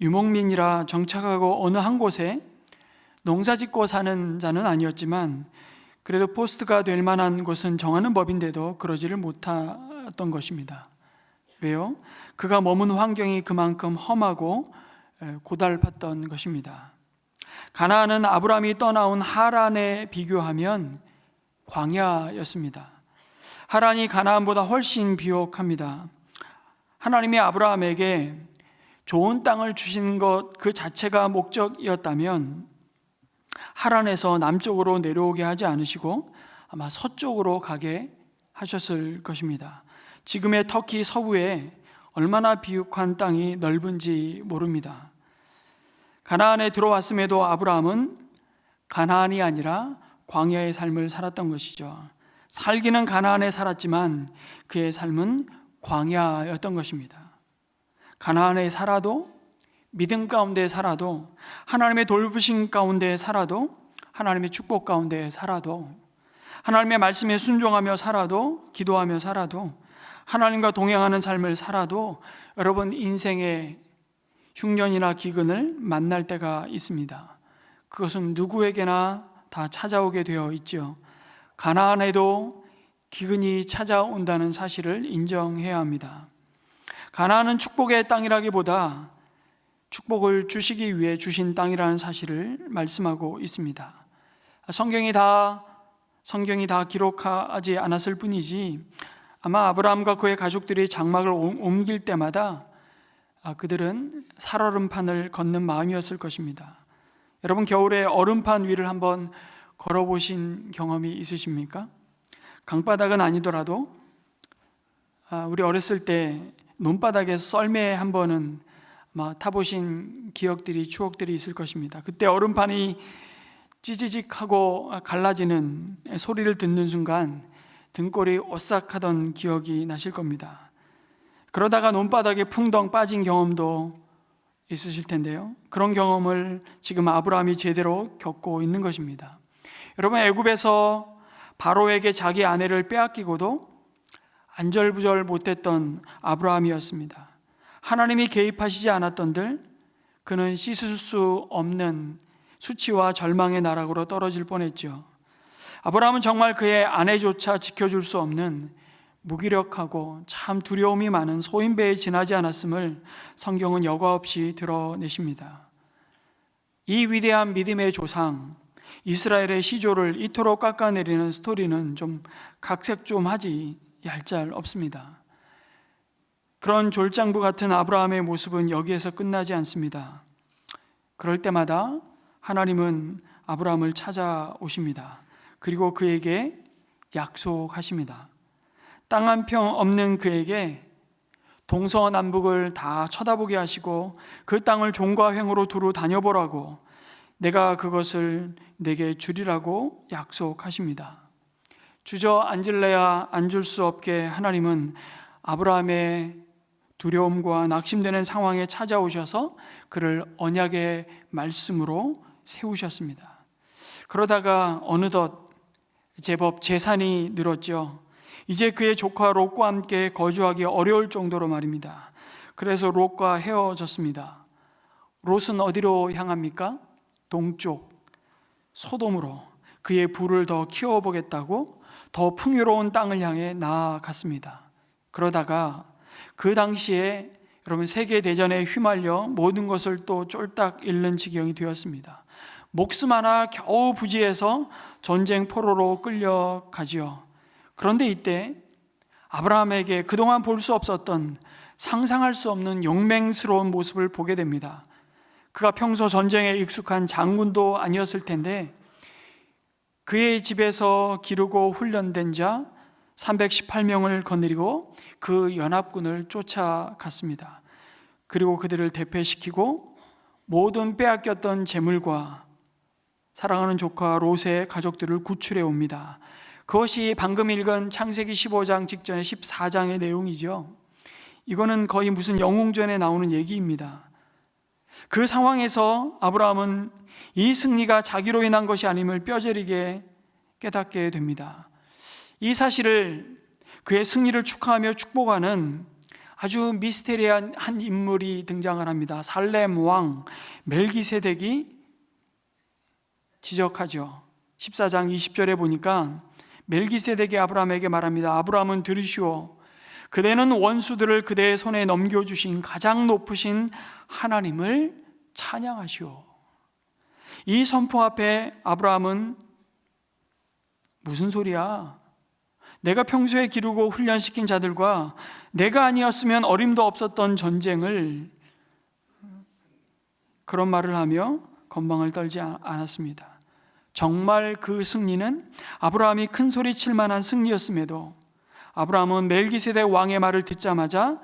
유목민이라 정착하고 어느 한 곳에 농사짓고 사는 자는 아니었지만 그래도 포스트가 될 만한 곳은 정하는 법인데도 그러지를 못했던 것입니다. 왜요? 그가 머문 환경이 그만큼 험하고 고달팠던 것입니다. 가나안은 아브라함이 떠나온 하란에 비교하면 광야였습니다. 하란이 가나안보다 훨씬 비옥합니다. 하나님이 아브라함에게 좋은 땅을 주신 것 그 자체가 목적이었다면 하란에서 남쪽으로 내려오게 하지 않으시고 아마 서쪽으로 가게 하셨을 것입니다. 지금의 터키 서부에 얼마나 비옥한 땅이 넓은지 모릅니다. 가나안에 들어왔음에도 아브라함은 가나안이 아니라 광야의 삶을 살았던 것이죠. 살기는 가나안에 살았지만 그의 삶은 광야였던 것입니다. 가나안에 살아도 믿음 가운데 살아도, 하나님의 돌보심 가운데 살아도, 하나님의 축복 가운데 살아도, 하나님의 말씀에 순종하며 살아도, 기도하며 살아도, 하나님과 동행하는 삶을 살아도 여러분 인생의 흉년이나 기근을 만날 때가 있습니다. 그것은 누구에게나 다 찾아오게 되어 있죠. 가나안에도 기근이 찾아온다는 사실을 인정해야 합니다. 가나안은 축복의 땅이라기보다 축복을 주시기 위해 주신 땅이라는 사실을 말씀하고 있습니다. 성경이 다 기록하지 않았을 뿐이지 아마 아브라함과 그의 가족들이 장막을 옮길 때마다 그들은 살얼음판을 걷는 마음이었을 것입니다. 여러분, 겨울에 얼음판 위를 한번 걸어보신 경험이 있으십니까? 강바닥은 아니더라도 우리 어렸을 때 논바닥에서 썰매 한 번은 아마 타보신 추억들이 있을 것입니다. 그때 얼음판이 찌지직하고 갈라지는 소리를 듣는 순간 등골이 오싹하던 기억이 나실 겁니다. 그러다가 논바닥에 풍덩 빠진 경험도 있으실 텐데요. 그런 경험을 지금 아브라함이 제대로 겪고 있는 것입니다. 여러분, 애굽에서 바로에게 자기 아내를 빼앗기고도 안절부절 못했던 아브라함이었습니다. 하나님이 개입하시지 않았던들 그는 씻을 수 없는 수치와 절망의 나락으로 떨어질 뻔했죠. 아브라함은 정말 그의 아내조차 지켜줄 수 없는 무기력하고 참 두려움이 많은 소인배에 지나지 않았음을 성경은 여과 없이 드러내십니다. 이 위대한 믿음의 조상 이스라엘의 시조를 이토록 깎아내리는 스토리는 좀 각색 좀 하지 얄짤 없습니다. 그런 졸장부 같은 아브라함의 모습은 여기에서 끝나지 않습니다. 그럴 때마다 하나님은 아브라함을 찾아오십니다. 그리고 그에게 약속하십니다. 땅 한 평 없는 그에게 동서남북을 다 쳐다보게 하시고 그 땅을 종과 횡으로 두루 다녀보라고, 내가 그것을 내게 주리라고 약속하십니다. 주저앉을래야 앉을 수 없게 하나님은 아브라함의 두려움과 낙심되는 상황에 찾아오셔서 그를 언약의 말씀으로 세우셨습니다. 그러다가 어느덧 제법 재산이 늘었죠. 이제 그의 조카 롯과 함께 거주하기 어려울 정도로 말입니다. 그래서 롯과 헤어졌습니다. 롯은 어디로 향합니까? 동쪽 소돔으로 그의 부를 더 키워보겠다고 더 풍요로운 땅을 향해 나아갔습니다. 그러다가 그 당시에 여러분 세계대전에 휘말려 모든 것을 또 쫄딱 잃는 지경이 되었습니다. 목숨 하나 겨우 부지해서 전쟁 포로로 끌려가지요. 그런데 이때 아브라함에게 그동안 볼 수 없었던 상상할 수 없는 용맹스러운 모습을 보게 됩니다. 그가 평소 전쟁에 익숙한 장군도 아니었을 텐데 그의 집에서 기르고 훈련된 자 318명을 거느리고 그 연합군을 쫓아갔습니다. 그리고 그들을 대패시키고 모든 빼앗겼던 재물과 사랑하는 조카 롯의 가족들을 구출해 옵니다. 그것이 방금 읽은 창세기 15장 직전의 14장의 내용이죠. 이거는 거의 무슨 영웅전에 나오는 얘기입니다. 그 상황에서 아브라함은 이 승리가 자기로 인한 것이 아님을 뼈저리게 깨닫게 됩니다. 이 사실을, 그의 승리를 축하하며 축복하는 아주 미스테리한 한 인물이 등장을 합니다. 살렘 왕 멜기세덱이 지적하죠. 14장 20절에 보니까 멜기세덱이 아브라함에게 말합니다. 아브라함은 들으시오. 그대는 원수들을 그대의 손에 넘겨주신 가장 높으신 하나님을 찬양하시오. 이 선포 앞에 아브라함은 무슨 소리야? 내가 평소에 기르고 훈련시킨 자들과 내가 아니었으면 어림도 없었던 전쟁을, 그런 말을 하며 건방을 떨지 않았습니다. 정말 그 승리는 아브라함이 큰 소리 칠 만한 승리였음에도 아브라함은 멜기세덱 왕의 말을 듣자마자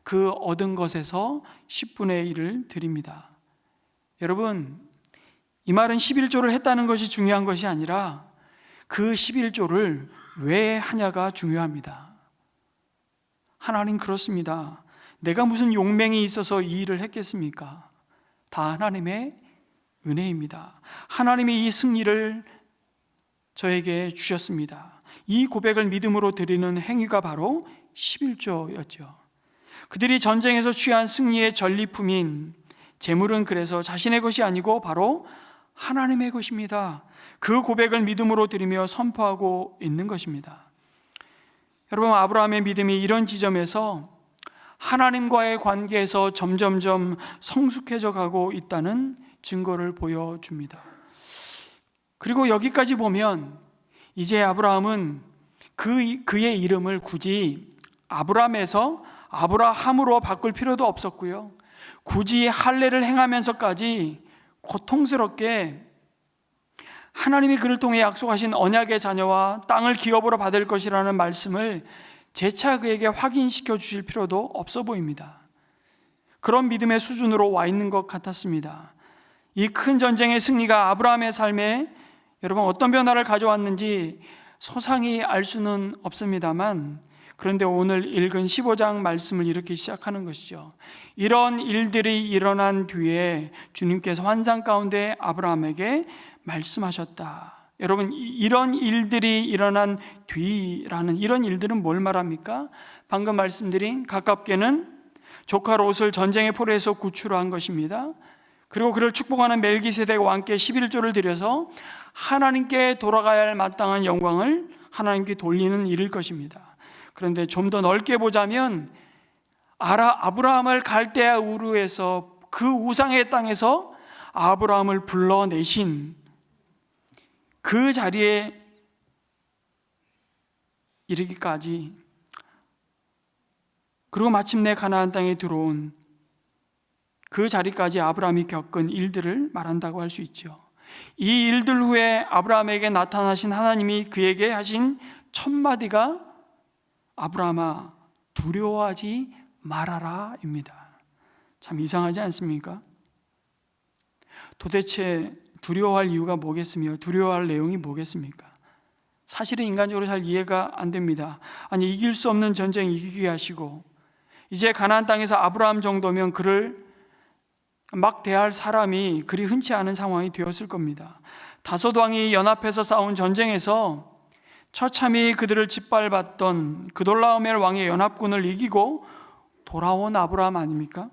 그 얻은 것에서 10분의 1을 드립니다. 여러분, 이 말은 11조를 했다는 것이 중요한 것이 아니라 그 11조를 왜 하냐가 중요합니다. 하나님 그렇습니다. 내가 무슨 용맹이 있어서 이 일을 했겠습니까? 다 하나님의 은혜입니다. 하나님이 이 승리를 저에게 주셨습니다. 이 고백을 믿음으로 드리는 행위가 바로 11조였죠. 그들이 전쟁에서 취한 승리의 전리품인 재물은 그래서 자신의 것이 아니고 바로 하나님의 것입니다. 그 고백을 믿음으로 드리며 선포하고 있는 것입니다. 여러분, 아브라함의 믿음이 이런 지점에서 하나님과의 관계에서 점점점 성숙해져 가고 있다는 증거를 보여줍니다. 그리고 여기까지 보면 이제 아브라함은 그의 이름을 굳이 아브람에서 아브라함으로 바꿀 필요도 없었고요. 굳이 할례를 행하면서까지 고통스럽게 하나님이 그를 통해 약속하신 언약의 자녀와 땅을 기업으로 받을 것이라는 말씀을 재차 그에게 확인시켜 주실 필요도 없어 보입니다. 그런 믿음의 수준으로 와 있는 것 같았습니다. 이 큰 전쟁의 승리가 아브라함의 삶에 여러분 어떤 변화를 가져왔는지 소상히 알 수는 없습니다만, 그런데 오늘 읽은 15장 말씀을 이렇게 시작하는 것이죠. 이런 일들이 일어난 뒤에 주님께서 환상 가운데 아브라함에게 말씀하셨다. 여러분, 이런 일들이 일어난 뒤라는 이런 일들은 뭘 말합니까? 방금 말씀드린 가깝게는 조카 롯을 전쟁의 포로에서 구출한 것입니다. 그리고 그를 축복하는 멜기세덱과 함께 11조를 드려서 하나님께 돌아가야 할 마땅한 영광을 하나님께 돌리는 일일 것입니다. 그런데 좀 더 넓게 보자면 아브라함을 갈대아 우르에서 그 우상의 땅에서 아브라함을 불러내신 그 자리에 이르기까지, 그리고 마침내 가나안 땅에 들어온 그 자리까지 아브라함이 겪은 일들을 말한다고 할 수 있죠. 이 일들 후에 아브라함에게 나타나신 하나님이 그에게 하신 첫 마디가 아브라함아 두려워하지 말아라 입니다. 참 이상하지 않습니까? 도대체 두려워할 이유가 뭐겠으며 두려워할 내용이 뭐겠습니까? 사실은 인간적으로 잘 이해가 안 됩니다. 아니, 이길 수 없는 전쟁 이기게 하시고 이제 가나안 땅에서 아브라함 정도면 그를 막 대할 사람이 그리 흔치 않은 상황이 되었을 겁니다. 다섯 왕이 연합해서 싸운 전쟁에서 처참히 그들을 짓밟았던 그돌라오멜 왕의 연합군을 이기고 돌아온 아브라함 아닙니까?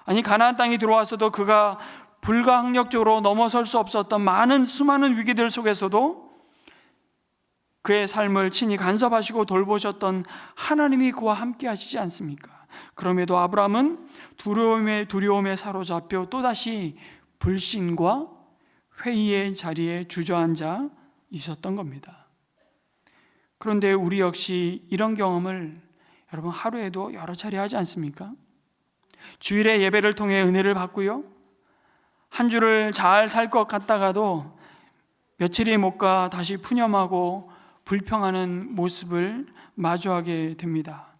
아니, 가나안 땅에 들어와서도 그가 불가항력적으로 넘어설 수 없었던 수많은 위기들 속에서도 그의 삶을 친히 간섭하시고 돌보셨던 하나님이 그와 함께 하시지 않습니까? 그럼에도 아브라함은 두려움에 사로잡혀 또다시 불신과 회의의 자리에 주저앉아 있었던 겁니다. 그런데 우리 역시 이런 경험을 여러분 하루에도 여러 차례 하지 않습니까? 주일에 예배를 통해 은혜를 받고요, 한 주를 잘 살 것 같다가도 며칠이 못 가 다시 푸념하고 불평하는 모습을 마주하게 됩니다.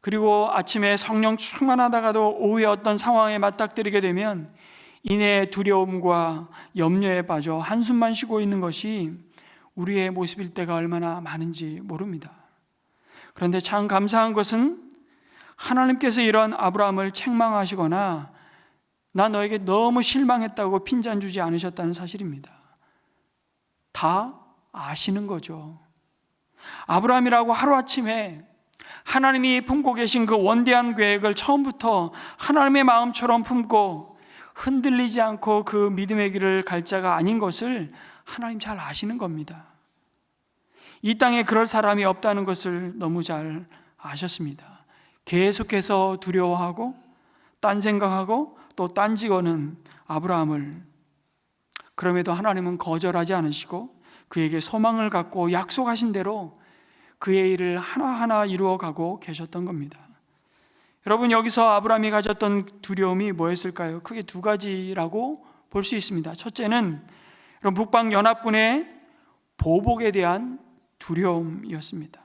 그리고 아침에 성령 충만하다가도 오후에 어떤 상황에 맞닥뜨리게 되면 이내 두려움과 염려에 빠져 한숨만 쉬고 있는 것이 우리의 모습일 때가 얼마나 많은지 모릅니다. 그런데 참 감사한 것은 하나님께서 이런 아브라함을 책망하시거나 나 너에게 너무 실망했다고 핀잔 주지 않으셨다는 사실입니다. 다 아시는 거죠. 아브라함이라고 하루아침에 하나님이 품고 계신 그 원대한 계획을 처음부터 하나님의 마음처럼 품고 흔들리지 않고 그 믿음의 길을 갈 자가 아닌 것을 하나님 잘 아시는 겁니다. 이 땅에 그럴 사람이 없다는 것을 너무 잘 아셨습니다. 계속해서 두려워하고 딴 생각하고 또 딴지거는 아브라함을, 그럼에도 하나님은 거절하지 않으시고 그에게 소망을 갖고 약속하신 대로 그의 일을 하나하나 이루어가고 계셨던 겁니다. 여러분, 여기서 아브라함이 가졌던 두려움이 뭐였을까요? 크게 두 가지라고 볼 수 있습니다. 첫째는 북방연합군의 보복에 대한 두려움이었습니다.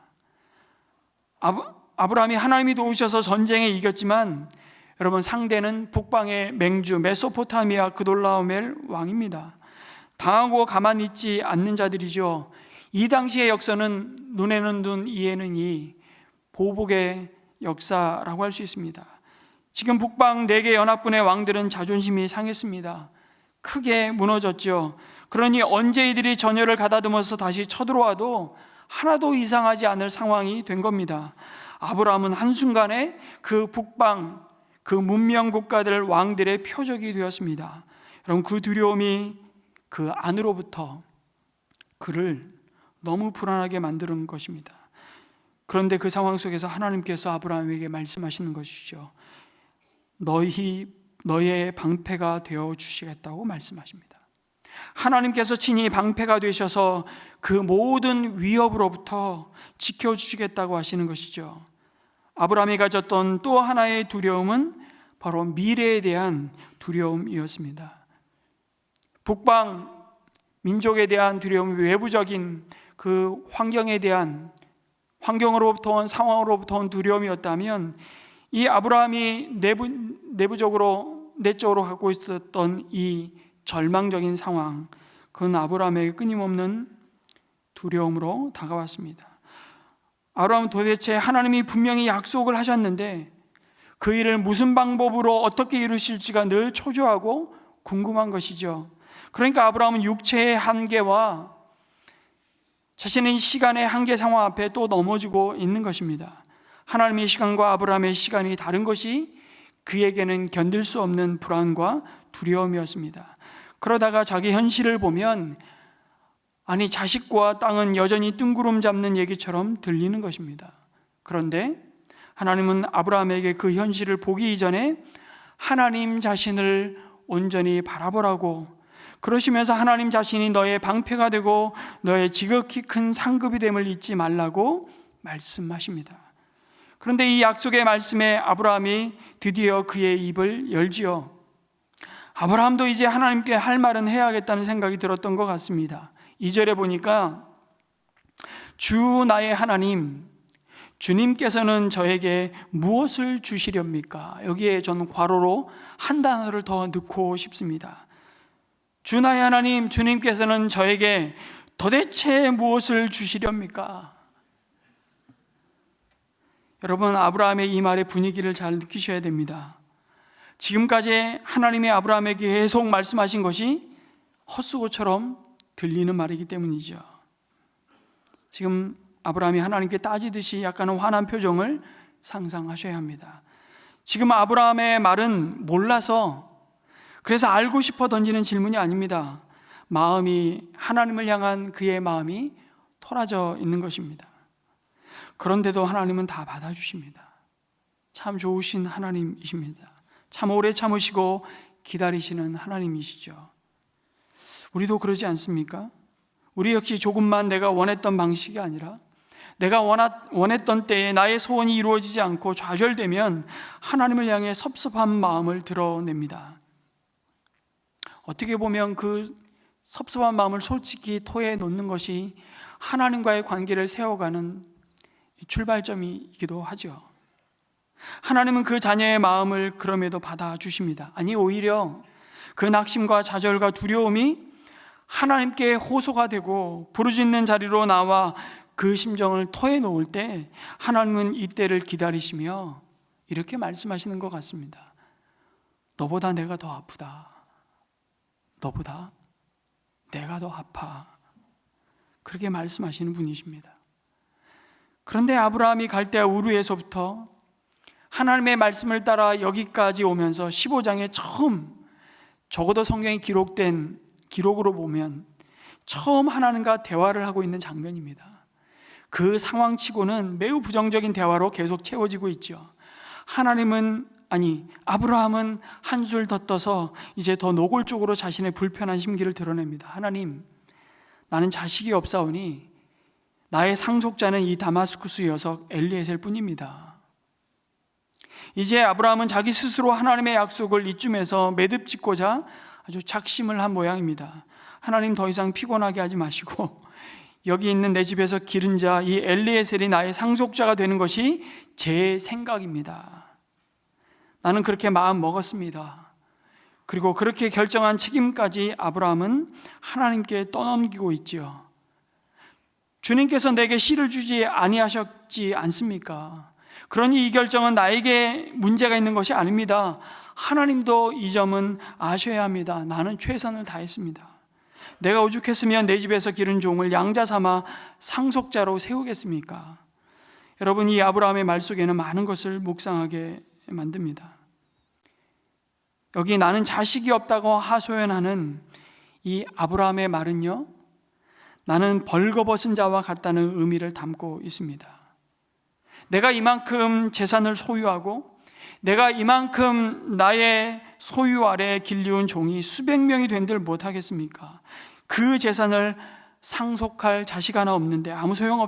아브라함이 하나님이 도우셔서 전쟁에 이겼지만 여러분, 상대는 북방의 맹주 메소포타미아 그돌라오멜 왕입니다. 당하고 가만히 있지 않는 자들이죠. 이 당시의 역사는 눈에는 눈, 이에는 이, 보복의 역사라고 할 수 있습니다. 지금 북방 4개 연합군의 왕들은 자존심이 상했습니다. 크게 무너졌죠. 그러니 언제 이들이 전열을 가다듬어서 다시 쳐들어와도 하나도 이상하지 않을 상황이 된 겁니다. 아브라함은 한순간에 그 북방, 그 문명 국가들 왕들의 표적이 되었습니다. 여러분, 그 두려움이 그 안으로부터 그를 너무 불안하게 만드는 것입니다. 그런데 그 상황 속에서 하나님께서 아브라함에게 말씀하시는 것이죠. 너의 방패가 되어 주시겠다고 말씀하십니다. 하나님께서 친히 방패가 되셔서 그 모든 위협으로부터 지켜주시겠다고 하시는 것이죠. 아브라함이 가졌던 또 하나의 두려움은 바로 미래에 대한 두려움이었습니다. 북방 민족에 대한 두려움, 외부적인 그 환경으로부터 온 상황으로부터 온 두려움이었다면, 이 아브라함이 내적으로 갖고 있었던 이 절망적인 상황, 그건 아브라함에게 끊임없는 두려움으로 다가왔습니다. 아브라함은 도대체 하나님이 분명히 약속을 하셨는데 그 일을 무슨 방법으로 어떻게 이루실지가 늘 초조하고 궁금한 것이죠. 그러니까 아브라함은 육체의 한계와 자신의 시간의 한계 상황 앞에 또 넘어지고 있는 것입니다. 하나님의 시간과 아브라함의 시간이 다른 것이 그에게는 견딜 수 없는 불안과 두려움이었습니다. 그러다가 자기 현실을 보면 아니, 자식과 땅은 여전히 뜬구름 잡는 얘기처럼 들리는 것입니다. 그런데 하나님은 아브라함에게 그 현실을 보기 이전에 하나님 자신을 온전히 바라보라고, 그러시면서 하나님 자신이 너의 방패가 되고 너의 지극히 큰 상급이 됨을 잊지 말라고 말씀하십니다. 그런데 이 약속의 말씀에 아브라함이 드디어 그의 입을 열지요. 아브라함도 이제 하나님께 할 말은 해야겠다는 생각이 들었던 것 같습니다. 2절에 보니까 주 나의 하나님, 주님께서는 저에게 무엇을 주시렵니까? 여기에 저는 괄호로 한 단어를 더 넣고 싶습니다. 주 나의 하나님, 주님께서는 저에게 도대체 무엇을 주시렵니까? 여러분, 아브라함의 이 말의 분위기를 잘 느끼셔야 됩니다. 지금까지 하나님이 아브라함에게 계속 말씀하신 것이 헛수고처럼 들리는 말이기 때문이죠. 지금 아브라함이 하나님께 따지듯이 약간은 화난 표정을 상상하셔야 합니다. 지금 아브라함의 말은 몰라서, 그래서 알고 싶어 던지는 질문이 아닙니다. 마음이, 하나님을 향한 그의 마음이 토라져 있는 것입니다. 그런데도 하나님은 다 받아주십니다. 참 좋으신 하나님이십니다. 참 오래 참으시고 기다리시는 하나님이시죠. 우리도 그러지 않습니까? 우리 역시 조금만 내가 원했던 방식이 아니라 내가 원했던 때에 나의 소원이 이루어지지 않고 좌절되면 하나님을 향해 섭섭한 마음을 드러냅니다. 어떻게 보면 그 섭섭한 마음을 솔직히 토해 놓는 것이 하나님과의 관계를 세워가는 출발점이기도 하죠. 하나님은 그 자녀의 마음을 그럼에도 받아주십니다. 아니, 오히려 그 낙심과 좌절과 두려움이 하나님께 호소가 되고 부르짖는 자리로 나와 그 심정을 토해 놓을 때 하나님은 이때를 기다리시며 이렇게 말씀하시는 것 같습니다. 너보다 내가 더 아프다. 너보다 내가 더 아파. 그렇게 말씀하시는 분이십니다. 그런데 아브라함이 갈대아 우르에서부터 하나님의 말씀을 따라 여기까지 오면서 15장에 처음, 적어도 성경에 기록된 기록으로 보면 처음 하나님과 대화를 하고 있는 장면입니다. 그 상황치고는 매우 부정적인 대화로 계속 채워지고 있죠. 아브라함은 한술 더 떠서 이제 더 노골적으로 자신의 불편한 심기를 드러냅니다. 하나님, 나는 자식이 없사오니 나의 상속자는 이 다마스쿠스 녀석 엘리에셀 뿐입니다. 이제 아브라함은 자기 스스로 하나님의 약속을 이쯤에서 매듭짓고자 아주 작심을 한 모양입니다. 하나님, 더 이상 피곤하게 하지 마시고 여기 있는 내 집에서 기른 자 이 엘리에셀이 나의 상속자가 되는 것이 제 생각입니다. 나는 그렇게 마음 먹었습니다. 그리고 그렇게 결정한 책임까지 아브라함은 하나님께 떠넘기고 있지요. 주님께서 내게 씨를 주지 아니하셨지 않습니까? 그러니 이 결정은 나에게 문제가 있는 것이 아닙니다. 하나님도 이 점은 아셔야 합니다. 나는 최선을 다했습니다. 내가 오죽했으면 내 집에서 기른 종을 양자 삼아 상속자로 세우겠습니까? 여러분, 이 아브라함의 말 속에는 많은 것을 묵상하게 만듭니다. 여기 나는 자식이 없다고 하소연하는 이 아브라함의 말은요, 나는 벌거벗은 자와 같다는 의미를 담고 있습니다. 내가 이만큼 재산을 소유하고 내가 이만큼 나의 소유 아래 길리운 종이 수백 명이 된들 못하겠습니까? 그 재산을 상속할 자식 하나 없는데 아무 소용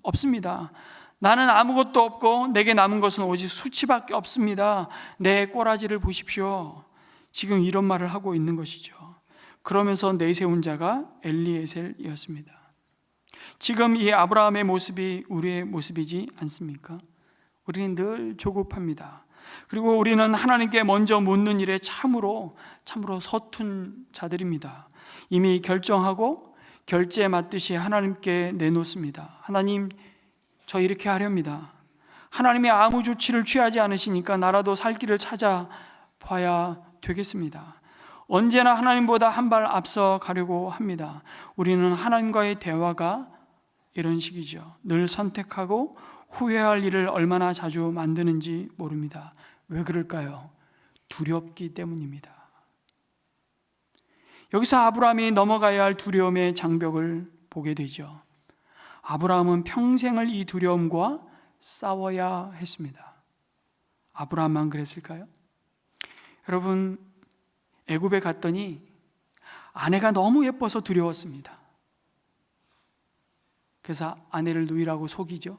없습니다. 나는 아무것도 없고 내게 남은 것은 오직 수치밖에 없습니다. 내 꼬라지를 보십시오. 지금 이런 말을 하고 있는 것이죠. 그러면서 내세운 자가 엘리에셀이었습니다. 지금 이 아브라함의 모습이 우리의 모습이지 않습니까? 우리는 늘 조급합니다. 그리고 우리는 하나님께 먼저 묻는 일에 참으로 서툰 자들입니다. 이미 결정하고 결제 맞듯이 하나님께 내놓습니다. 하나님, 저 이렇게 하렵니다. 하나님이 아무 조치를 취하지 않으시니까 나라도 살 길을 찾아봐야 되겠습니다. 언제나 하나님보다 한 발 앞서 가려고 합니다. 우리는 하나님과의 대화가 이런 식이죠. 늘 선택하고 후회할 일을 얼마나 자주 만드는지 모릅니다. 왜 그럴까요? 두렵기 때문입니다. 여기서 아브라함이 넘어가야 할 두려움의 장벽을 보게 되죠. 아브라함은 평생을 이 두려움과 싸워야 했습니다. 아브라함만 그랬을까요? 여러분, 애굽에 갔더니 아내가 너무 예뻐서 두려웠습니다. 그래서 아내를 누이라고 속이죠.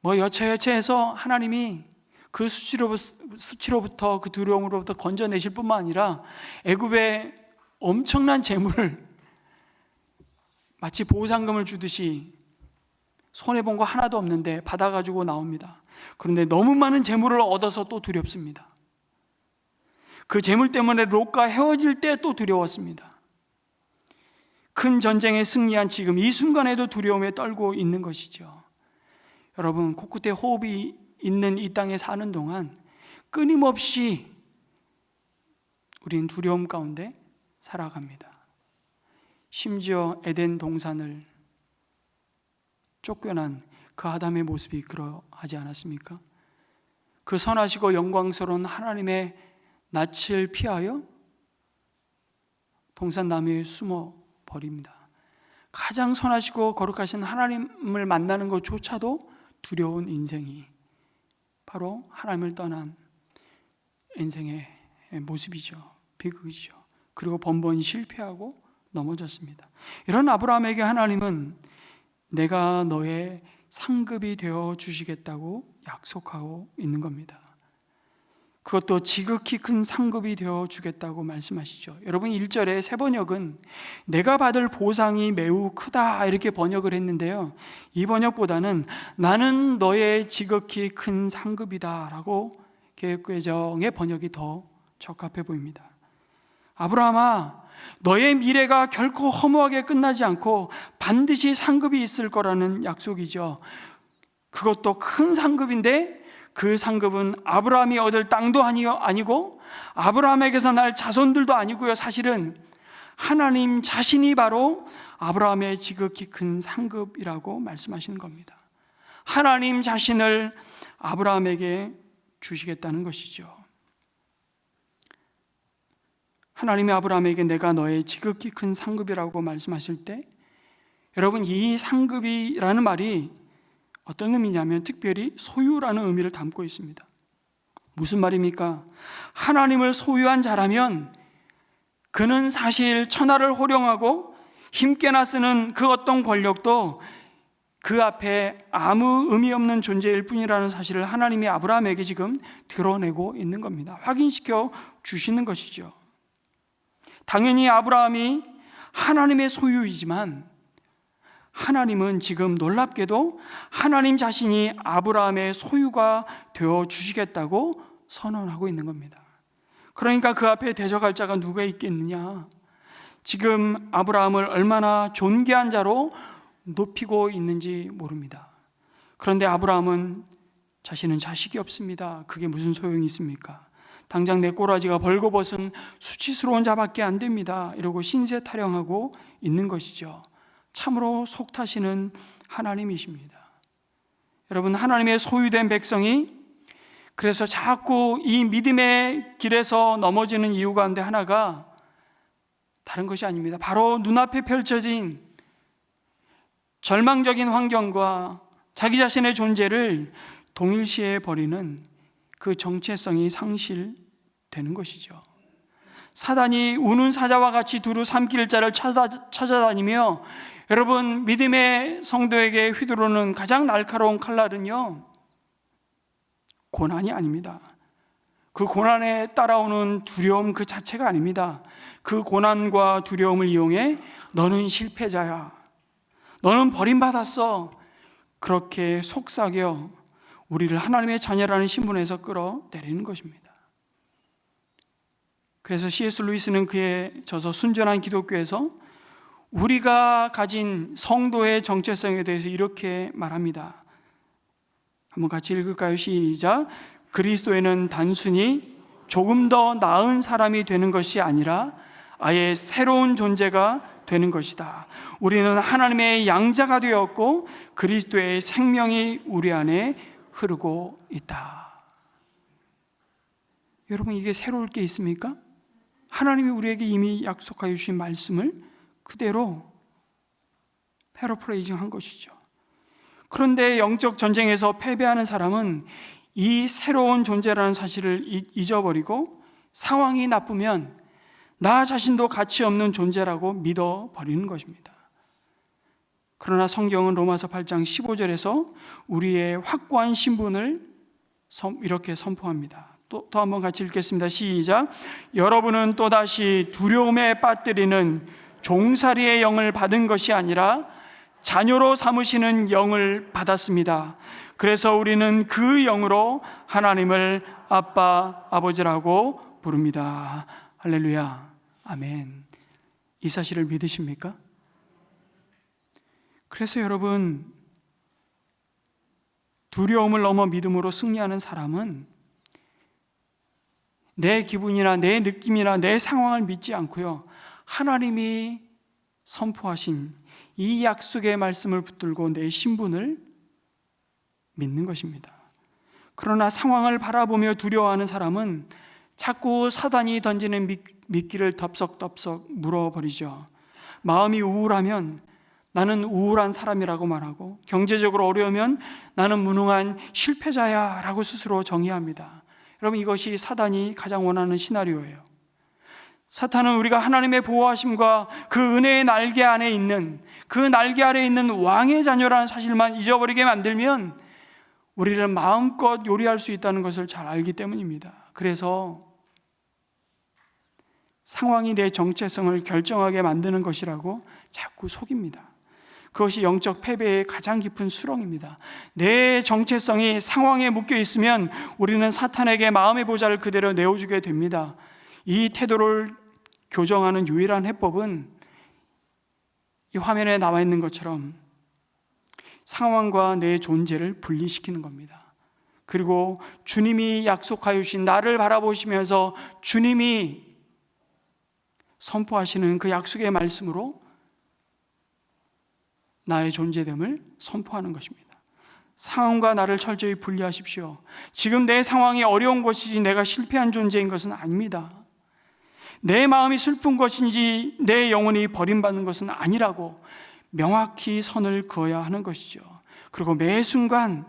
여차여차해서 하나님이 그 수치로부터, 그 두려움으로부터 건져내실 뿐만 아니라 애굽에 엄청난 재물을 마치 보상금을 주듯이 손해본 거 하나도 없는데 받아가지고 나옵니다. 그런데 너무 많은 재물을 얻어서 또 두렵습니다. 그 재물 때문에 롯과 헤어질 때 또 두려웠습니다. 큰 전쟁에 승리한 지금 이 순간에도 두려움에 떨고 있는 것이죠. 여러분, 코끝에 호흡이 있는 이 땅에 사는 동안 끊임없이 우린 두려움 가운데 살아갑니다. 심지어 에덴 동산을 쫓겨난 그 아담의 모습이 그러하지 않았습니까? 그 선하시고 영광스러운 하나님의 낯을 피하여 동산나무에 숨어 버립니다. 가장 선하시고 거룩하신 하나님을 만나는 것조차도 두려운 인생이 바로 하나님을 떠난 인생의 모습이죠. 비극이죠. 그리고 번번이 실패하고 넘어졌습니다. 이런 아브라함에게 하나님은 내가 너의 상급이 되어 주시겠다고 약속하고 있는 겁니다. 그것도 지극히 큰 상급이 되어 주겠다고 말씀하시죠. 여러분, 1절에 새 번역은 내가 받을 보상이 매우 크다 이렇게 번역을 했는데요, 이 번역보다는 나는 너의 지극히 큰 상급이다 라고 개역개정의 번역이 더 적합해 보입니다. 아브라함아, 너의 미래가 결코 허무하게 끝나지 않고 반드시 상급이 있을 거라는 약속이죠. 그것도 큰 상급인데 그 상급은 아브라함이 얻을 땅도 아니고 아브라함에게서 날 자손들도 아니고요, 사실은 하나님 자신이 바로 아브라함의 지극히 큰 상급이라고 말씀하시는 겁니다. 하나님 자신을 아브라함에게 주시겠다는 것이죠. 하나님이 아브라함에게 내가 너의 지극히 큰 상급이라고 말씀하실 때, 여러분, 이 상급이라는 말이 어떤 의미냐면 특별히 소유라는 의미를 담고 있습니다. 무슨 말입니까? 하나님을 소유한 자라면 그는 사실 천하를 호령하고 힘께나 쓰는 그 어떤 권력도 그 앞에 아무 의미 없는 존재일 뿐이라는 사실을 하나님이 아브라함에게 지금 드러내고 있는 겁니다. 확인시켜 주시는 것이죠. 당연히 아브라함이 하나님의 소유이지만 하나님은 지금 놀랍게도 하나님 자신이 아브라함의 소유가 되어 주시겠다고 선언하고 있는 겁니다. 그러니까 그 앞에 대적할 자가 누가 있겠느냐? 지금 아브라함을 얼마나 존귀한 자로 높이고 있는지 모릅니다. 그런데 아브라함은 자신은 자식이 없습니다. 그게 무슨 소용이 있습니까? 당장 내 꼬라지가 벌거벗은 수치스러운 자밖에 안 됩니다. 이러고 신세 타령하고 있는 것이죠. 참으로 속 타시는 하나님이십니다. 여러분, 하나님의 소유된 백성이 그래서 자꾸 이 믿음의 길에서 넘어지는 이유 가운데 하나가 다른 것이 아닙니다. 바로 눈앞에 펼쳐진 절망적인 환경과 자기 자신의 존재를 동일시해 버리는 그 정체성이 상실되는 것이죠. 사단이 우는 사자와 같이 두루 삼킬 자를 찾아다니며, 여러분, 믿음의 성도에게 휘두르는 가장 날카로운 칼날은요, 고난이 아닙니다. 그 고난에 따라오는 두려움 그 자체가 아닙니다. 그 고난과 두려움을 이용해 너는 실패자야, 너는 버림받았어, 그렇게 속삭여 우리를 하나님의 자녀라는 신분에서 끌어내리는 것입니다. 그래서 C.S. 루이스는 그의 저서 순전한 기독교에서 우리가 가진 성도의 정체성에 대해서 이렇게 말합니다. 한번 같이 읽을까요? 시작. 그리스도에는 단순히 조금 더 나은 사람이 되는 것이 아니라 아예 새로운 존재가 되는 것이다. 우리는 하나님의 양자가 되었고 그리스도의 생명이 우리 안에 흐르고 있다. 여러분, 이게 새로울 게 있습니까? 하나님이 우리에게 이미 약속하여 주신 말씀을 그대로 패러프레이징 한 것이죠. 그런데 영적 전쟁에서 패배하는 사람은 이 새로운 존재라는 사실을 잊어버리고 상황이 나쁘면 나 자신도 가치 없는 존재라고 믿어버리는 것입니다. 그러나 성경은 로마서 8장 15절에서 우리의 확고한 신분을 이렇게 선포합니다. 또 한번 같이 읽겠습니다. 시작. 여러분은 또다시 두려움에 빠뜨리는 종살이의 영을 받은 것이 아니라 자녀로 삼으시는 영을 받았습니다. 그래서 우리는 그 영으로 하나님을 아빠, 아버지라고 부릅니다. 할렐루야, 아멘. 이 사실을 믿으십니까? 그래서 여러분, 두려움을 넘어 믿음으로 승리하는 사람은 내 기분이나 내 느낌이나 내 상황을 믿지 않고요, 하나님이 선포하신 이 약속의 말씀을 붙들고 내 신분을 믿는 것입니다. 그러나 상황을 바라보며 두려워하는 사람은 자꾸 사단이 던지는 미끼를 덥석덥석 물어버리죠. 마음이 우울하면 나는 우울한 사람이라고 말하고, 경제적으로 어려우면 나는 무능한 실패자야 라고 스스로 정의합니다. 여러분, 이것이 사단이 가장 원하는 시나리오예요. 사탄은 우리가 하나님의 보호하심과 그 은혜의 날개 안에 있는, 그 날개 아래 있는 왕의 자녀라는 사실만 잊어버리게 만들면 우리를 마음껏 요리할 수 있다는 것을 잘 알기 때문입니다. 그래서 상황이 내 정체성을 결정하게 만드는 것이라고 자꾸 속입니다. 그것이 영적 패배의 가장 깊은 수렁입니다. 내 정체성이 상황에 묶여 있으면 우리는 사탄에게 마음의 보좌를 그대로 내어주게 됩니다. 이 태도를 교정하는 유일한 해법은 이 화면에 나와 있는 것처럼 상황과 내 존재를 분리시키는 겁니다. 그리고 주님이 약속하여 주신 나를 바라보시면서 주님이 선포하시는 그 약속의 말씀으로 나의 존재됨을 선포하는 것입니다. 상황과 나를 철저히 분리하십시오. 지금 내 상황이 어려운 것이지 내가 실패한 존재인 것은 아닙니다. 내 마음이 슬픈 것인지 내 영혼이 버림받는 것은 아니라고 명확히 선을 그어야 하는 것이죠. 그리고 매 순간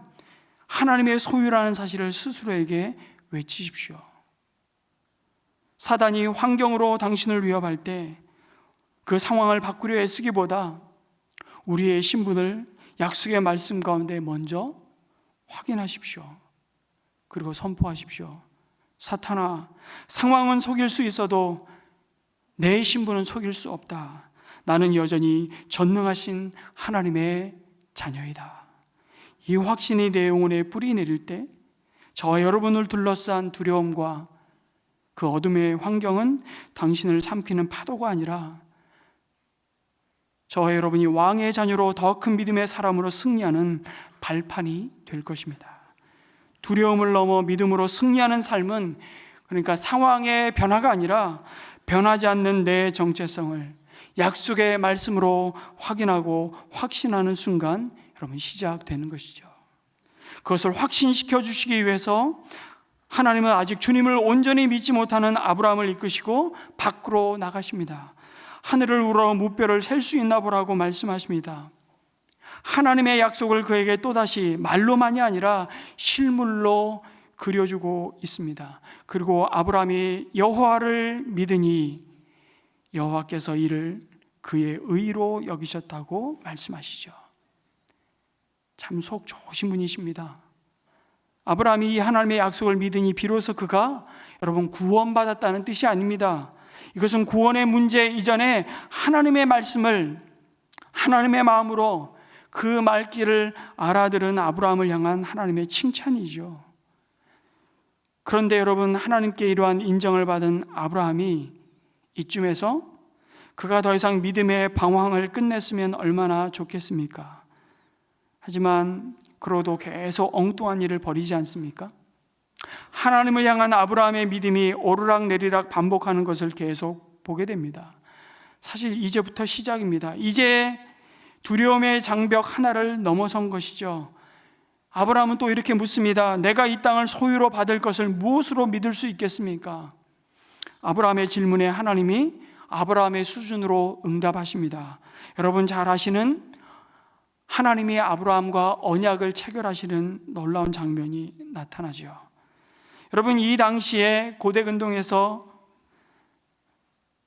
하나님의 소유라는 사실을 스스로에게 외치십시오. 사단이 환경으로 당신을 위협할 때 그 상황을 바꾸려 애쓰기보다 우리의 신분을 약속의 말씀 가운데 먼저 확인하십시오. 그리고 선포하십시오. 사탄아, 상황은 속일 수 있어도 내 신분은 속일 수 없다. 나는 여전히 전능하신 하나님의 자녀이다. 이 확신이 내 영혼에 뿌리 내릴 때 저와 여러분을 둘러싼 두려움과 그 어둠의 환경은 당신을 삼키는 파도가 아니라 저와 여러분이 왕의 자녀로 더 큰 믿음의 사람으로 승리하는 발판이 될 것입니다. 두려움을 넘어 믿음으로 승리하는 삶은, 그러니까 상황의 변화가 아니라 변하지 않는 내 정체성을 약속의 말씀으로 확인하고 확신하는 순간 여러분 시작되는 것이죠. 그것을 확신시켜 주시기 위해서 하나님은 아직 주님을 온전히 믿지 못하는 아브라함을 이끄시고 밖으로 나가십니다. 하늘을 우러 무뼈를 셀 수 있나 보라고 말씀하십니다. 하나님의 약속을 그에게 또다시 말로만이 아니라 실물로 그려주고 있습니다. 그리고 아브라함이 여호와를 믿으니 여호와께서 이를 그의 의로 여기셨다고 말씀하시죠. 참 속 좋으신 분이십니다. 아브라함이 이 하나님의 약속을 믿으니 비로소 그가 여러분 구원받았다는 뜻이 아닙니다. 이것은 구원의 문제 이전에 하나님의 말씀을 하나님의 마음으로 그 말귀를 알아들은 아브라함을 향한 하나님의 칭찬이죠. 그런데 여러분, 하나님께 이러한 인정을 받은 아브라함이 이쯤에서 그가 더 이상 믿음의 방황을 끝냈으면 얼마나 좋겠습니까? 하지만 그러도 계속 엉뚱한 일을 벌이지 않습니까? 하나님을 향한 아브라함의 믿음이 오르락내리락 반복하는 것을 계속 보게 됩니다. 사실 이제부터 시작입니다. 이제 두려움의 장벽 하나를 넘어선 것이죠. 아브라함은 또 이렇게 묻습니다. 내가 이 땅을 소유로 받을 것을 무엇으로 믿을 수 있겠습니까? 아브라함의 질문에 하나님이 아브라함의 수준으로 응답하십니다. 여러분 잘 아시는 하나님이 아브라함과 언약을 체결하시는 놀라운 장면이 나타나죠. 여러분, 이 당시에 고대 근동에서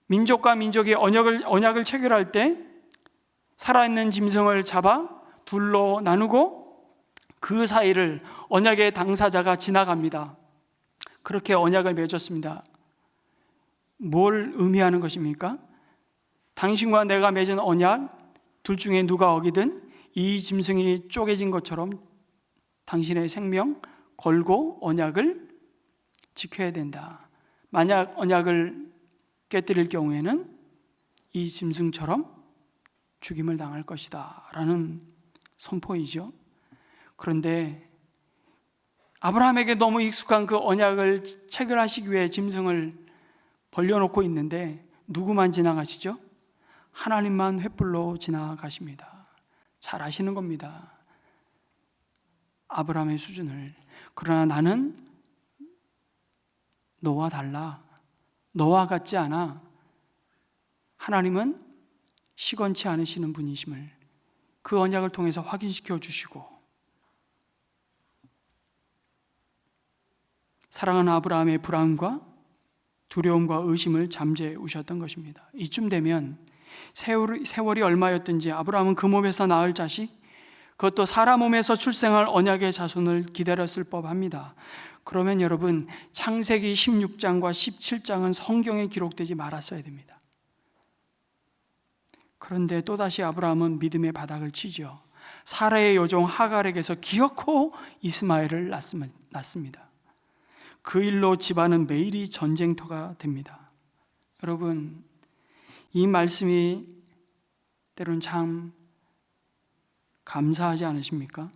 민족과 민족이 언약을 체결할 때 살아있는 짐승을 잡아 둘로 나누고 그 사이를 언약의 당사자가 지나갑니다. 그렇게 언약을 맺었습니다. 뭘 의미하는 것입니까? 당신과 내가 맺은 언약 둘 중에 누가 어기든 이 짐승이 쪼개진 것처럼 당신의 생명 걸고 언약을 지켜야 된다. 만약 언약을 깨뜨릴 경우에는 이 짐승처럼 죽임을 당할 것이다 라는 선포이죠. 그런데 아브라함에게 너무 익숙한 그 언약을 체결하시기 위해 짐승을 벌려놓고 있는데 누구만 지나가시죠? 하나님만 횃불로 지나가십니다. 잘 아시는 겁니다. 아브라함의 수준을. 그러나 나는 너와 달라. 너와 같지 않아. 하나님은 시건치 않으시는 분이심을 그 언약을 통해서 확인시켜 주시고 사랑하는 아브라함의 불안과 두려움과 의심을 잠재우셨던 것입니다. 이쯤 되면 세월이 얼마였든지 아브라함은 그 몸에서 낳을 자식, 그것도 사람 몸에서 출생할 언약의 자손을 기다렸을 법합니다. 그러면 여러분, 창세기 16장과 17장은 성경에 기록되지 말았어야 됩니다. 그런데 또다시 아브라함은 믿음의 바닥을 치죠. 사라의 여종 하갈에게서 기어코 이스마엘을 낳습니다. 그 일로 집안은 매일이 전쟁터가 됩니다. 여러분, 이 말씀이 때로는 참 감사하지 않으십니까?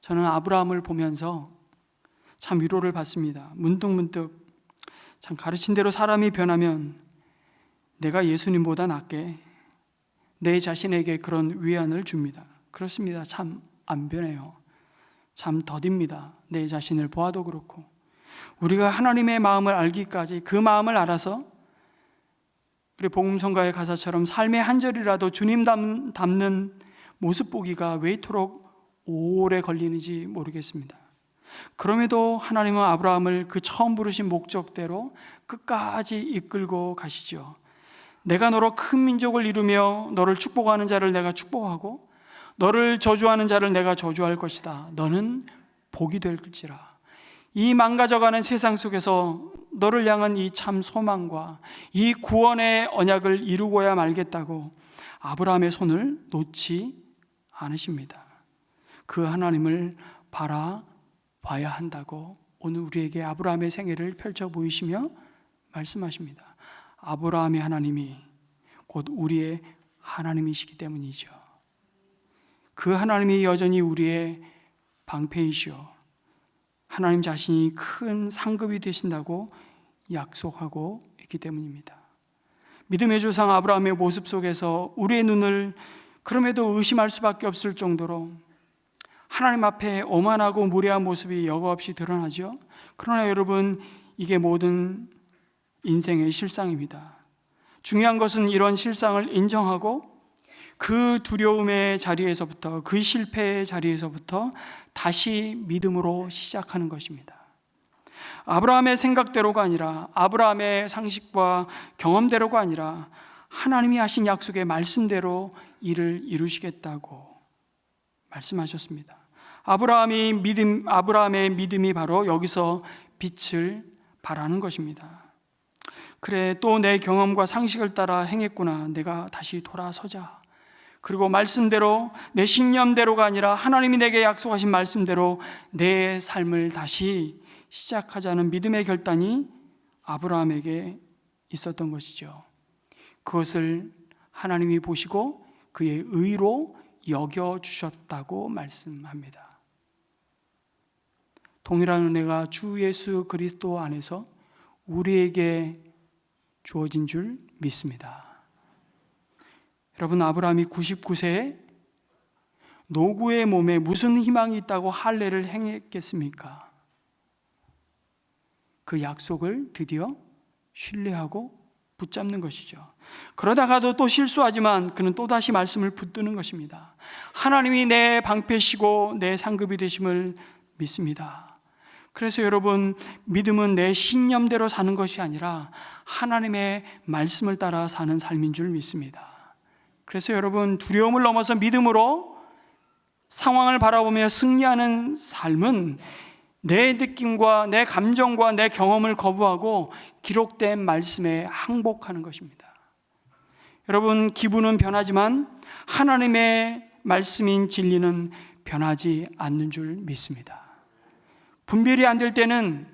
저는 아브라함을 보면서 참 위로를 받습니다. 문득문득 참 가르친 대로 사람이 변하면 내가 예수님보다 낫게 내 자신에게 그런 위안을 줍니다. 그렇습니다. 참 안 변해요. 참 더딥니다. 내 자신을 보아도 그렇고 우리가 하나님의 마음을 알기까지 그 마음을 알아서 우리 복음성가의 가사처럼 삶의 한 절이라도 주님 닮는 모습 보기가 왜 이토록 오래 걸리는지 모르겠습니다. 그럼에도 하나님은 아브라함을 그 처음 부르신 목적대로 끝까지 이끌고 가시죠. 내가 너로 큰 민족을 이루며 너를 축복하는 자를 내가 축복하고 너를 저주하는 자를 내가 저주할 것이다. 너는 복이 될지라. 이 망가져가는 세상 속에서 너를 향한 이 참 소망과 이 구원의 언약을 이루고야 말겠다고 아브라함의 손을 놓지 않으십니다. 그 하나님을 바라봐야 한다고 오늘 우리에게 아브라함의 생애를 펼쳐 보이시며 말씀하십니다. 아브라함의 하나님이 곧 우리의 하나님이시기 때문이죠. 그 하나님이 여전히 우리의 방패이시오. 하나님 자신이 큰 상급이 되신다고 약속하고 있기 때문입니다. 믿음의 조상 아브라함의 모습 속에서 우리의 눈을 그럼에도 의심할 수밖에 없을 정도로 하나님 앞에 오만하고 무례한 모습이 여과없이 드러나죠. 그러나 여러분, 이게 모든 인생의 실상입니다. 중요한 것은 이런 실상을 인정하고 그 두려움의 자리에서부터, 그 실패의 자리에서부터 다시 믿음으로 시작하는 것입니다. 아브라함의 생각대로가 아니라, 아브라함의 상식과 경험대로가 아니라 하나님이 하신 약속의 말씀대로 이를 이루시겠다고 말씀하셨습니다. 아브라함의 믿음이 바로 여기서 빛을 발하는 것입니다. 그래, 또 내 경험과 상식을 따라 행했구나. 내가 다시 돌아서자. 그리고 말씀대로, 내 신념대로가 아니라 하나님이 내게 약속하신 말씀대로 내 삶을 다시 시작하자는 믿음의 결단이 아브라함에게 있었던 것이죠. 그것을 하나님이 보시고 그의 의로 여겨주셨다고 말씀합니다. 동일한 은혜가 주 예수 그리스도 안에서 우리에게 주어진 줄 믿습니다. 여러분, 아브라함이 99세에 노구의 몸에 무슨 희망이 있다고 할례를 행했겠습니까? 그 약속을 드디어 신뢰하고 붙잡는 것이죠. 그러다가도 또 실수하지만 그는 또다시 말씀을 붙드는 것입니다. 하나님이 내 방패시고 내 상급이 되심을 믿습니다. 그래서 여러분, 믿음은 내 신념대로 사는 것이 아니라 하나님의 말씀을 따라 사는 삶인 줄 믿습니다. 그래서 여러분, 두려움을 넘어서 믿음으로 상황을 바라보며 승리하는 삶은 내 느낌과 내 감정과 내 경험을 거부하고 기록된 말씀에 항복하는 것입니다. 여러분, 기분은 변하지만 하나님의 말씀인 진리는 변하지 않는 줄 믿습니다. 분별이 안 될 때는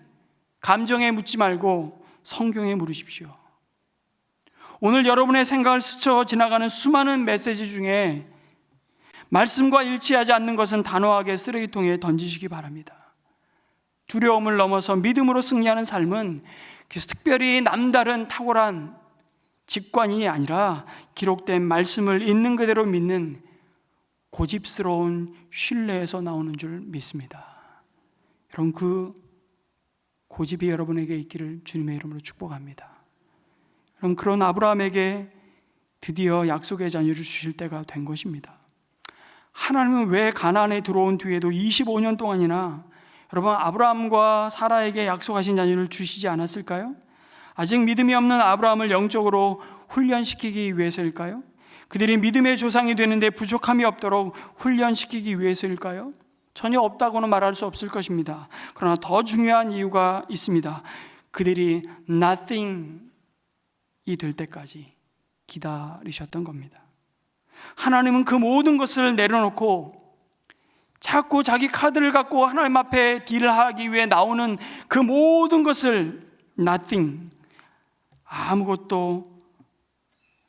감정에 묻지 말고 성경에 물으십시오. 오늘 여러분의 생각을 스쳐 지나가는 수많은 메시지 중에 말씀과 일치하지 않는 것은 단호하게 쓰레기통에 던지시기 바랍니다. 두려움을 넘어서 믿음으로 승리하는 삶은 특별히 남다른 탁월한 직관이 아니라 기록된 말씀을 있는 그대로 믿는 고집스러운 신뢰에서 나오는 줄 믿습니다. 여러분, 그 고집이 여러분에게 있기를 주님의 이름으로 축복합니다. 여러분, 그런 아브라함에게 드디어 약속의 자녀를 주실 때가 된 것입니다. 하나님은 왜 가나안에 들어온 뒤에도 25년 동안이나 여러분, 아브라함과 사라에게 약속하신 자녀를 주시지 않았을까요? 아직 믿음이 없는 아브라함을 영적으로 훈련시키기 위해서일까요? 그들이 믿음의 조상이 되는데 부족함이 없도록 훈련시키기 위해서일까요? 전혀 없다고는 말할 수 없을 것입니다. 그러나 더 중요한 이유가 있습니다. 그들이 nothing이 될 때까지 기다리셨던 겁니다. 하나님은 그 모든 것을 내려놓고 자꾸 자기 카드를 갖고 하나님 앞에 딜을 하기 위해 나오는 그 모든 것을 nothing, 아무것도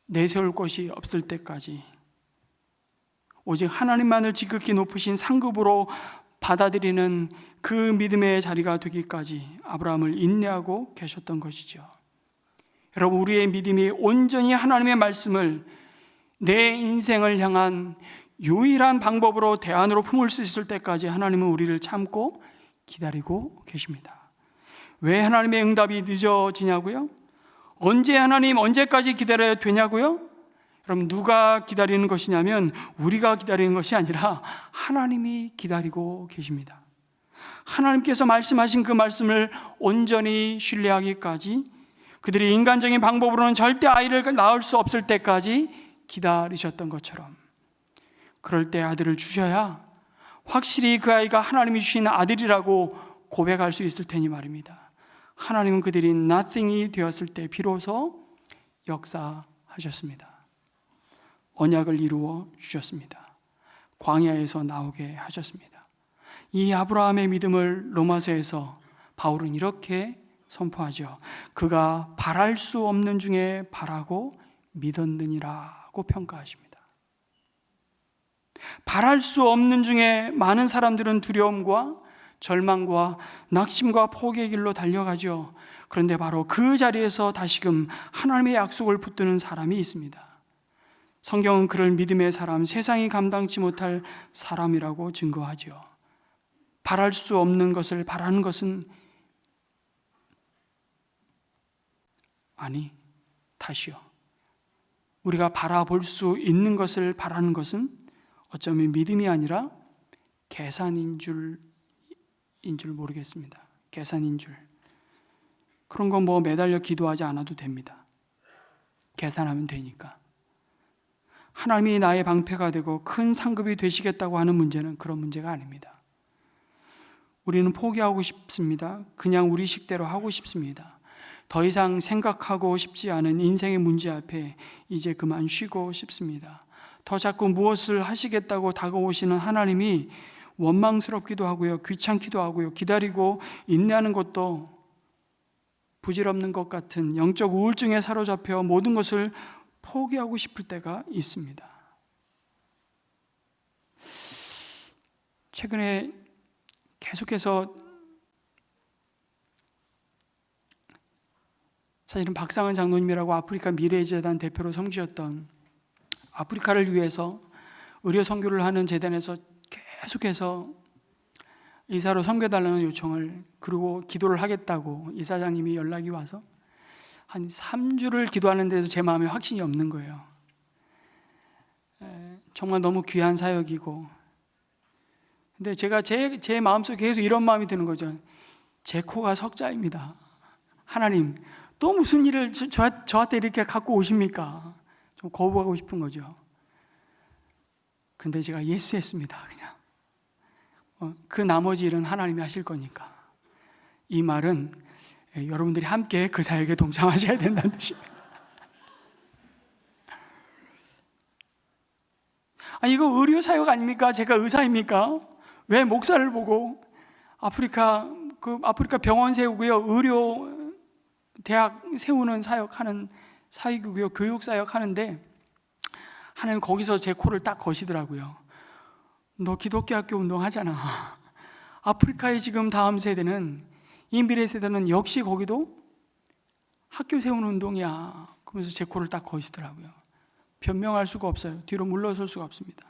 내세울 것이 없을 때까지 오직 하나님만을 지극히 높으신 상급으로 받아들이는 그 믿음의 자리가 되기까지 아브라함을 인내하고 계셨던 것이죠. 여러분, 우리의 믿음이 온전히 하나님의 말씀을 내 인생을 향한 유일한 방법으로 대안으로 품을 수 있을 때까지 하나님은 우리를 참고 기다리고 계십니다. 왜 하나님의 응답이 늦어지냐고요? 언제까지 기다려야 되냐고요? 그럼 누가 기다리는 것이냐면 우리가 기다리는 것이 아니라 하나님이 기다리고 계십니다. 하나님께서 말씀하신 그 말씀을 온전히 신뢰하기까지, 그들이 인간적인 방법으로는 절대 아이를 낳을 수 없을 때까지 기다리셨던 것처럼, 그럴 때 아들을 주셔야 확실히 그 아이가 하나님이 주신 아들이라고 고백할 수 있을 테니 말입니다. 하나님은 그들이 nothing이 되었을 때 비로소 역사하셨습니다. 언약을 이루어 주셨습니다. 광야에서 나오게 하셨습니다. 이 아브라함의 믿음을 로마서에서 바울은 이렇게 선포하죠. 그가 바랄 수 없는 중에 바라고 믿었느니라고 평가하십니다. 바랄 수 없는 중에 많은 사람들은 두려움과 절망과 낙심과 포기의 길로 달려가죠. 그런데 바로 그 자리에서 다시금 하나님의 약속을 붙드는 사람이 있습니다. 성경은 그를 믿음의 사람, 세상이 감당치 못할 사람이라고 증거하죠. 바랄 수 없는 것을 바라는 것은 다시요. 우리가 바라볼 수 있는 것을 바라는 것은 어쩌면 믿음이 아니라 계산인 줄 모르겠습니다. 계산인 줄. 그런 건 뭐 매달려 기도하지 않아도 됩니다. 계산하면 되니까. 하나님이 나의 방패가 되고 큰 상급이 되시겠다고 하는 문제는 그런 문제가 아닙니다. 우리는 포기하고 싶습니다. 그냥 우리 식대로 하고 싶습니다. 더 이상 생각하고 싶지 않은 인생의 문제 앞에 이제 그만 쉬고 싶습니다. 더 자꾸 무엇을 하시겠다고 다가오시는 하나님이 원망스럽기도 하고요, 귀찮기도 하고요, 기다리고 인내하는 것도 부질없는 것 같은 영적 우울증에 사로잡혀 모든 것을 포기하고 싶을 때가 있습니다. 최근에 계속해서 사실은 박상은 장로님이라고 아프리카 미래재단 대표로 섬기셨던, 아프리카를 위해서 의료 선교를 하는 재단에서 계속해서 이사로 섬겨달라는 요청을, 그리고 기도를 하겠다고 이사장님이 연락이 와서 한 3주를 기도하는데도 제 마음에 확신이 없는 거예요. 정말 너무 귀한 사역이고, 근데 제가 제 마음속에 계속 이런 마음이 드는 거죠. 제 코가 석자입니다. 하나님, 또 무슨 일을 저한테 이렇게 갖고 오십니까? 좀 거부하고 싶은 거죠. 근데 제가 예스했습니다. 그냥 그 나머지 일은 하나님이 하실 거니까. 이 말은 여러분들이 함께 그 사역에 동참하셔야 된다는 뜻입니다. 아니, 이거 의료 사역 아닙니까? 제가 의사입니까? 왜 목사를 보고 아프리카 병원 세우고요, 의료 대학 세우는 사역하는 사역이고요, 교육 사역 하는데, 하나님 거기서 제 코를 딱 거시더라고요. 너 기독교학교 운동하잖아. 아프리카의 지금 다음 세대는, 이 미래 세대는 역시 거기도 학교 세우는 운동이야. 그러면서 제 코를 딱 거시더라고요. 변명할 수가 없어요. 뒤로 물러설 수가 없습니다.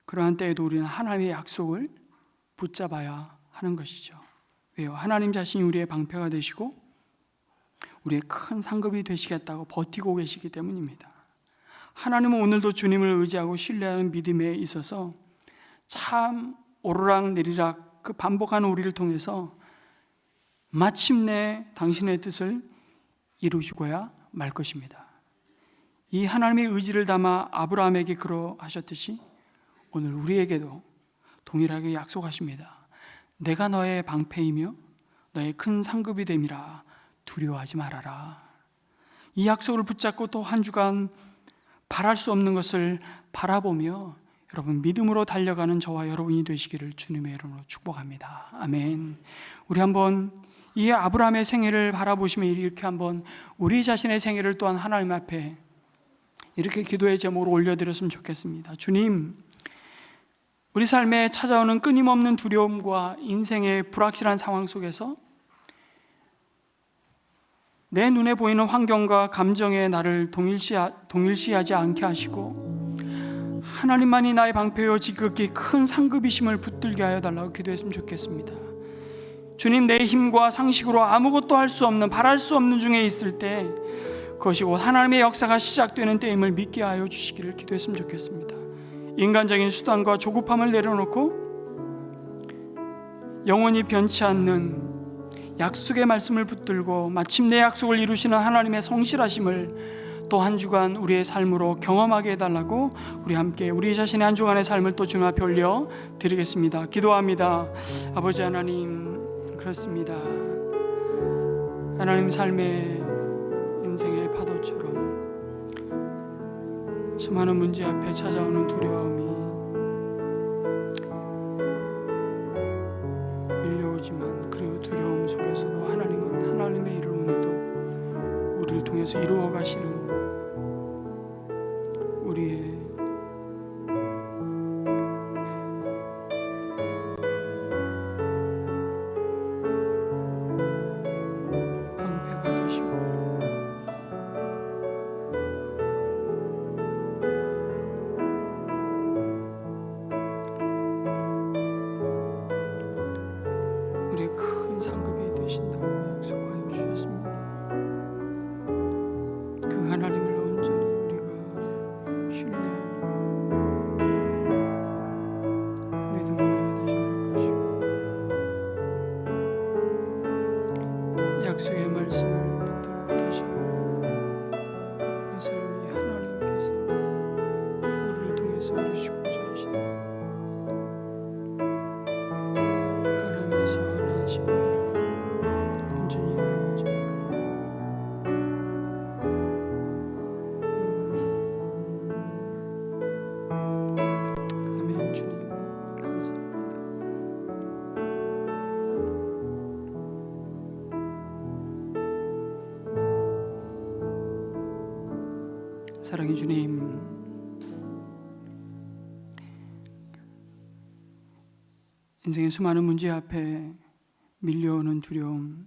그러한 때에도 우리는 하나님의 약속을 붙잡아야 하는 것이죠. 왜요? 하나님 자신이 우리의 방패가 되시고 우리의 큰 상급이 되시겠다고 버티고 계시기 때문입니다. 하나님은 오늘도 주님을 의지하고 신뢰하는 믿음에 있어서 참 오르락내리락 그 반복하는 우리를 통해서 마침내 당신의 뜻을 이루시고야 말 것입니다. 이 하나님의 의지를 담아 아브라함에게 그러하셨듯이 오늘 우리에게도 동일하게 약속하십니다. 내가 너의 방패이며 너의 큰 상급이 됨이라. 두려워하지 말아라. 이 약속을 붙잡고 또 한 주간 바랄 수 없는 것을 바라보며 여러분 믿음으로 달려가는 저와 여러분이 되시기를 주님의 이름으로 축복합니다. 아멘. 우리 한번 이 아브라함의 생애를 바라보시며 이렇게 한번 우리 자신의 생애를 또한 하나님 앞에 이렇게 기도의 제목으로 올려드렸으면 좋겠습니다. 주님, 우리 삶에 찾아오는 끊임없는 두려움과 인생의 불확실한 상황 속에서 내 눈에 보이는 환경과 감정에 나를 동일시하지 않게 하시고 하나님만이 나의 방패요 지극히 큰 상급이심을 붙들게 하여 달라고 기도했으면 좋겠습니다. 주님, 내 힘과 상식으로 아무것도 할 수 없는, 바랄 수 없는 중에 있을 때 그것이 곧 하나님의 역사가 시작되는 때임을 믿게 하여 주시기를 기도했으면 좋겠습니다. 인간적인 수단과 조급함을 내려놓고 영원히 변치 않는 약속의 말씀을 붙들고 마침내 약속을 이루시는 하나님의 성실하심을 또 한 주간 우리의 삶으로 경험하게 해달라고 우리 함께 우리 자신의 한 주간의 삶을 또 주님 앞에 올려 드리겠습니다. 기도합니다. 아버지 하나님, 그렇습니다. 하나님, 삶의 인생의 파도처럼 수많은 문제 앞에 찾아오는 두려움이 밀려오지만 그 두려움 속에서도 하나님은 하나님의 일을 오늘도 우리를 통해서 이루어 가시는 우리의 하나님께서 이루시고자 하시는 하나님께서 원하시는 온전히 이루어집니다. 아멘. 주님 감사합니다. 사랑의 주님, 인생의 수많은 문제 앞에 밀려오는 두려움,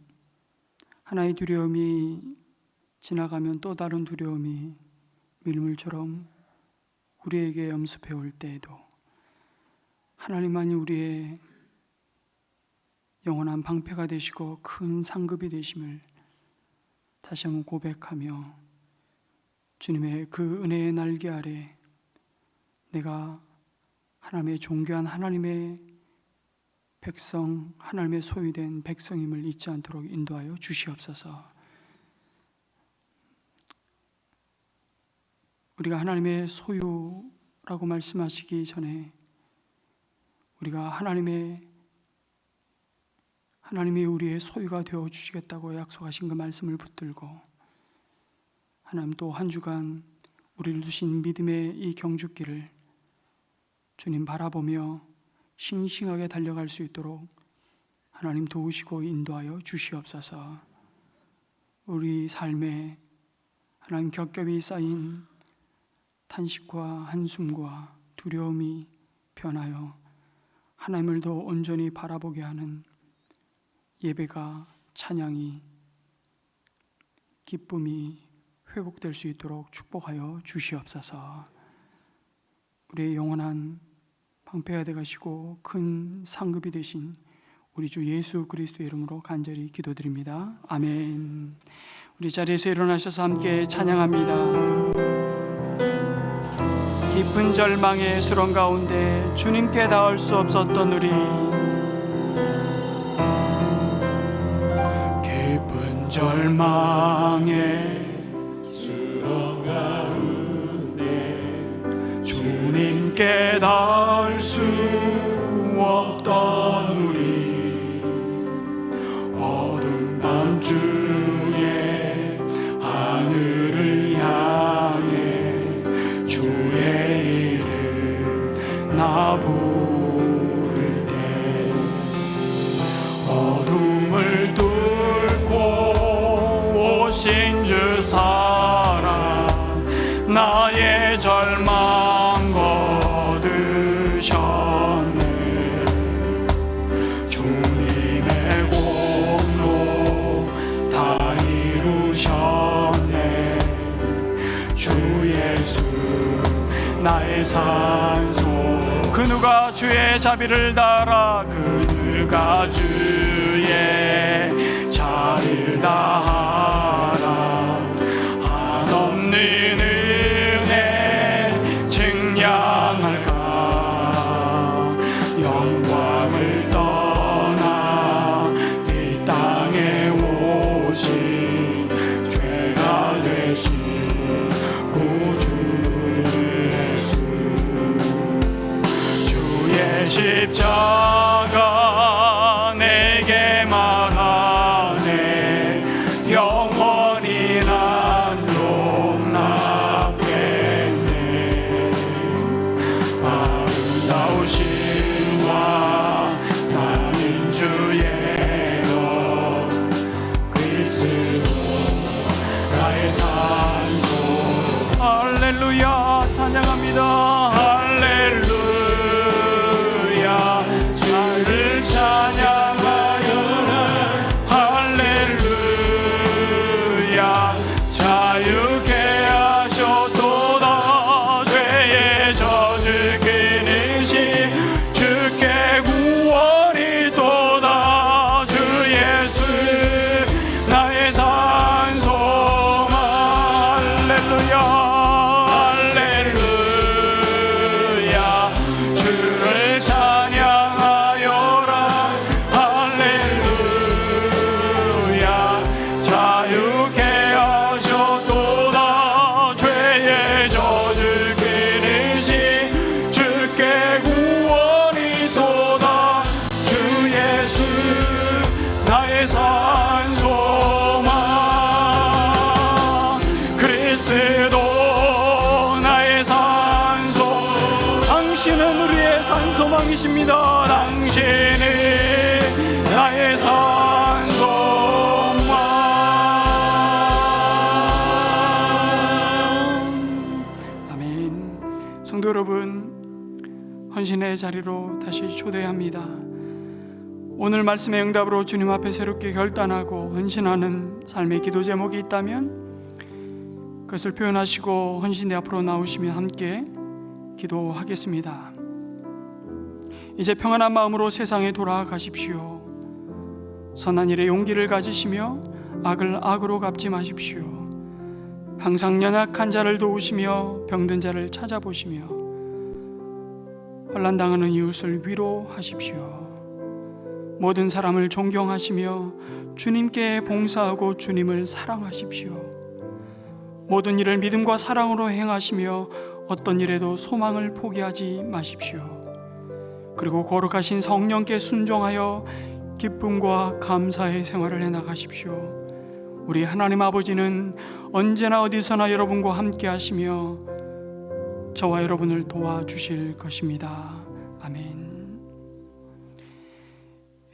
하나의 두려움이 지나가면 또 다른 두려움이 밀물처럼 우리에게 엄습해 올 때에도 하나님만이 우리의 영원한 방패가 되시고 큰 상급이 되심을 다시 한번 고백하며 주님의 그 은혜의 날개 아래 내가 하나님의 존귀한 하나님의 백성, 하나님의 소유된 백성임을 잊지 않도록 인도하여 주시옵소서. 우리가 하나님의 소유라고 말씀하시기 전에 우리가 하나님이 우리의 소유가 되어 주시겠다고 약속하신 그 말씀을 붙들고 하나님 또 한 주간 우리를 두신 믿음의 이 경주길을 주님 바라보며 싱싱하게 달려갈 수 있도록 하나님 도우시고 인도하여 주시옵소서. 우리 삶에 하나님 겹겹이 쌓인 탄식과 한숨과 두려움이 변하여 하나님을 더 온전히 바라보게 하는 예배가, 찬양이, 기쁨이 회복될 수 있도록 축복하여 주시옵소서. 우리의 영원한 방패가 되시고 큰 상급이 되신 우리 주 예수 그리스도의 이름으로 간절히 기도드립니다. 아멘. 우리 자리에서 일어나셔서 함께 찬양합니다. 깊은 절망의 수렁 가운데 주님께 닿을 수 없었던 우리, 깊은 절망의 수렁 가운데 주님께 닿을 수 없던 우리, 어두운 밤중에 하늘을 향해 주의 이름 나 부를 때, 어둠을 뚫고 오신 주 사랑, 나의 절망 거두셨네. 주님의 공로 다 이루셨네. 주 예수 나의 산소, 그 누가 주의 자비를 따라, 그 누가 주의 자비를 다하라. 한없는 은혜 증량할까. 영광을 떠나 이 땅에 오신 죄가 되신 구주 예수, 주의 십자가 내게 말하네. 영원히 난 용납했네. 아름다우신와 나는 주의 것 그리스도 나의 산소. 할렐루야 찬양합니다. 할렐루야 주를 찬양하여라. 할렐루야 자유케 하셨도다. 죄의 저주 끊으시 주께 구원이 또다. 주 예수 나의 산소만. 할렐루야 할렐루야 당신은 우리의 산소망이십니다. 당신이 나의 산소망. 아멘. 성도 여러분, 헌신의 자리로 다시 초대합니다. 오늘 말씀의 응답으로 주님 앞에 새롭게 결단하고 헌신하는 삶의 기도 제목이 있다면 그것을 표현하시고 헌신대 앞으로 나오시며 함께 기도하겠습니다. 이제 평안한 마음으로 세상에 돌아가십시오. 선한 일에 용기를 가지시며 악을 악으로 갚지 마십시오. 항상 연약한 자를 도우시며 병든 자를 찾아보시며 환난당하는 이웃을 위로하십시오. 모든 사람을 존경하시며 주님께 봉사하고 주님을 사랑하십시오. 모든 일을 믿음과 사랑으로 행하시며 어떤 일에도 소망을 포기하지 마십시오. 그리고 거룩하신 성령께 순종하여 기쁨과 감사의 생활을 해나가십시오. 우리 하나님 아버지는 언제나 어디서나 여러분과 함께 하시며 저와 여러분을 도와주실 것입니다. 아멘.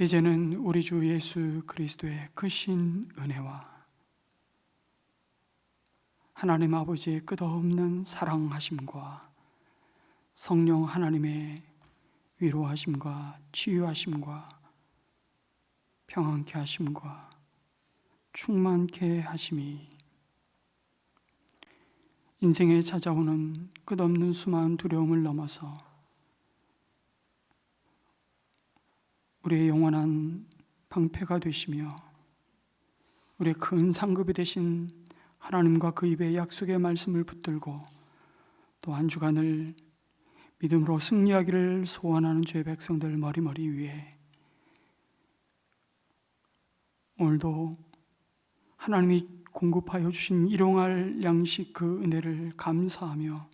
이제는 우리 주 예수 그리스도의 크신 은혜와 하나님 아버지의 끝없는 사랑하심과 성령 하나님의 위로하심과 치유하심과 평안케 하심과 충만케 하심이 인생에 찾아오는 끝없는 수많은 두려움을 넘어서 우리의 영원한 방패가 되시며 우리의 큰 상급이 되신 하나님과 그 입의 약속의 말씀을 붙들고 또 한 주간을 믿음으로 승리하기를 소원하는 주의 백성들 머리머리 위에 오늘도 하나님이 공급하여 주신 일용할 양식 그 은혜를 감사하며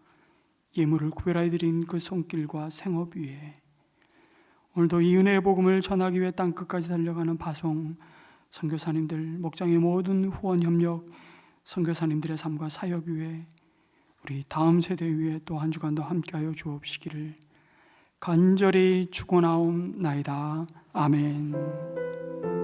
예물을 구별하여 드린 그 손길과 생업 위에 오늘도 이 은혜의 복음을 전하기 위해 땅끝까지 달려가는 파송 선교사님들, 목장의 모든 후원 협력 선교사님들의 삶과 사역 위에 우리 다음 세대 위에 또 한 주간도 함께하여 주옵시기를 간절히 축원하옵나이다. 아멘.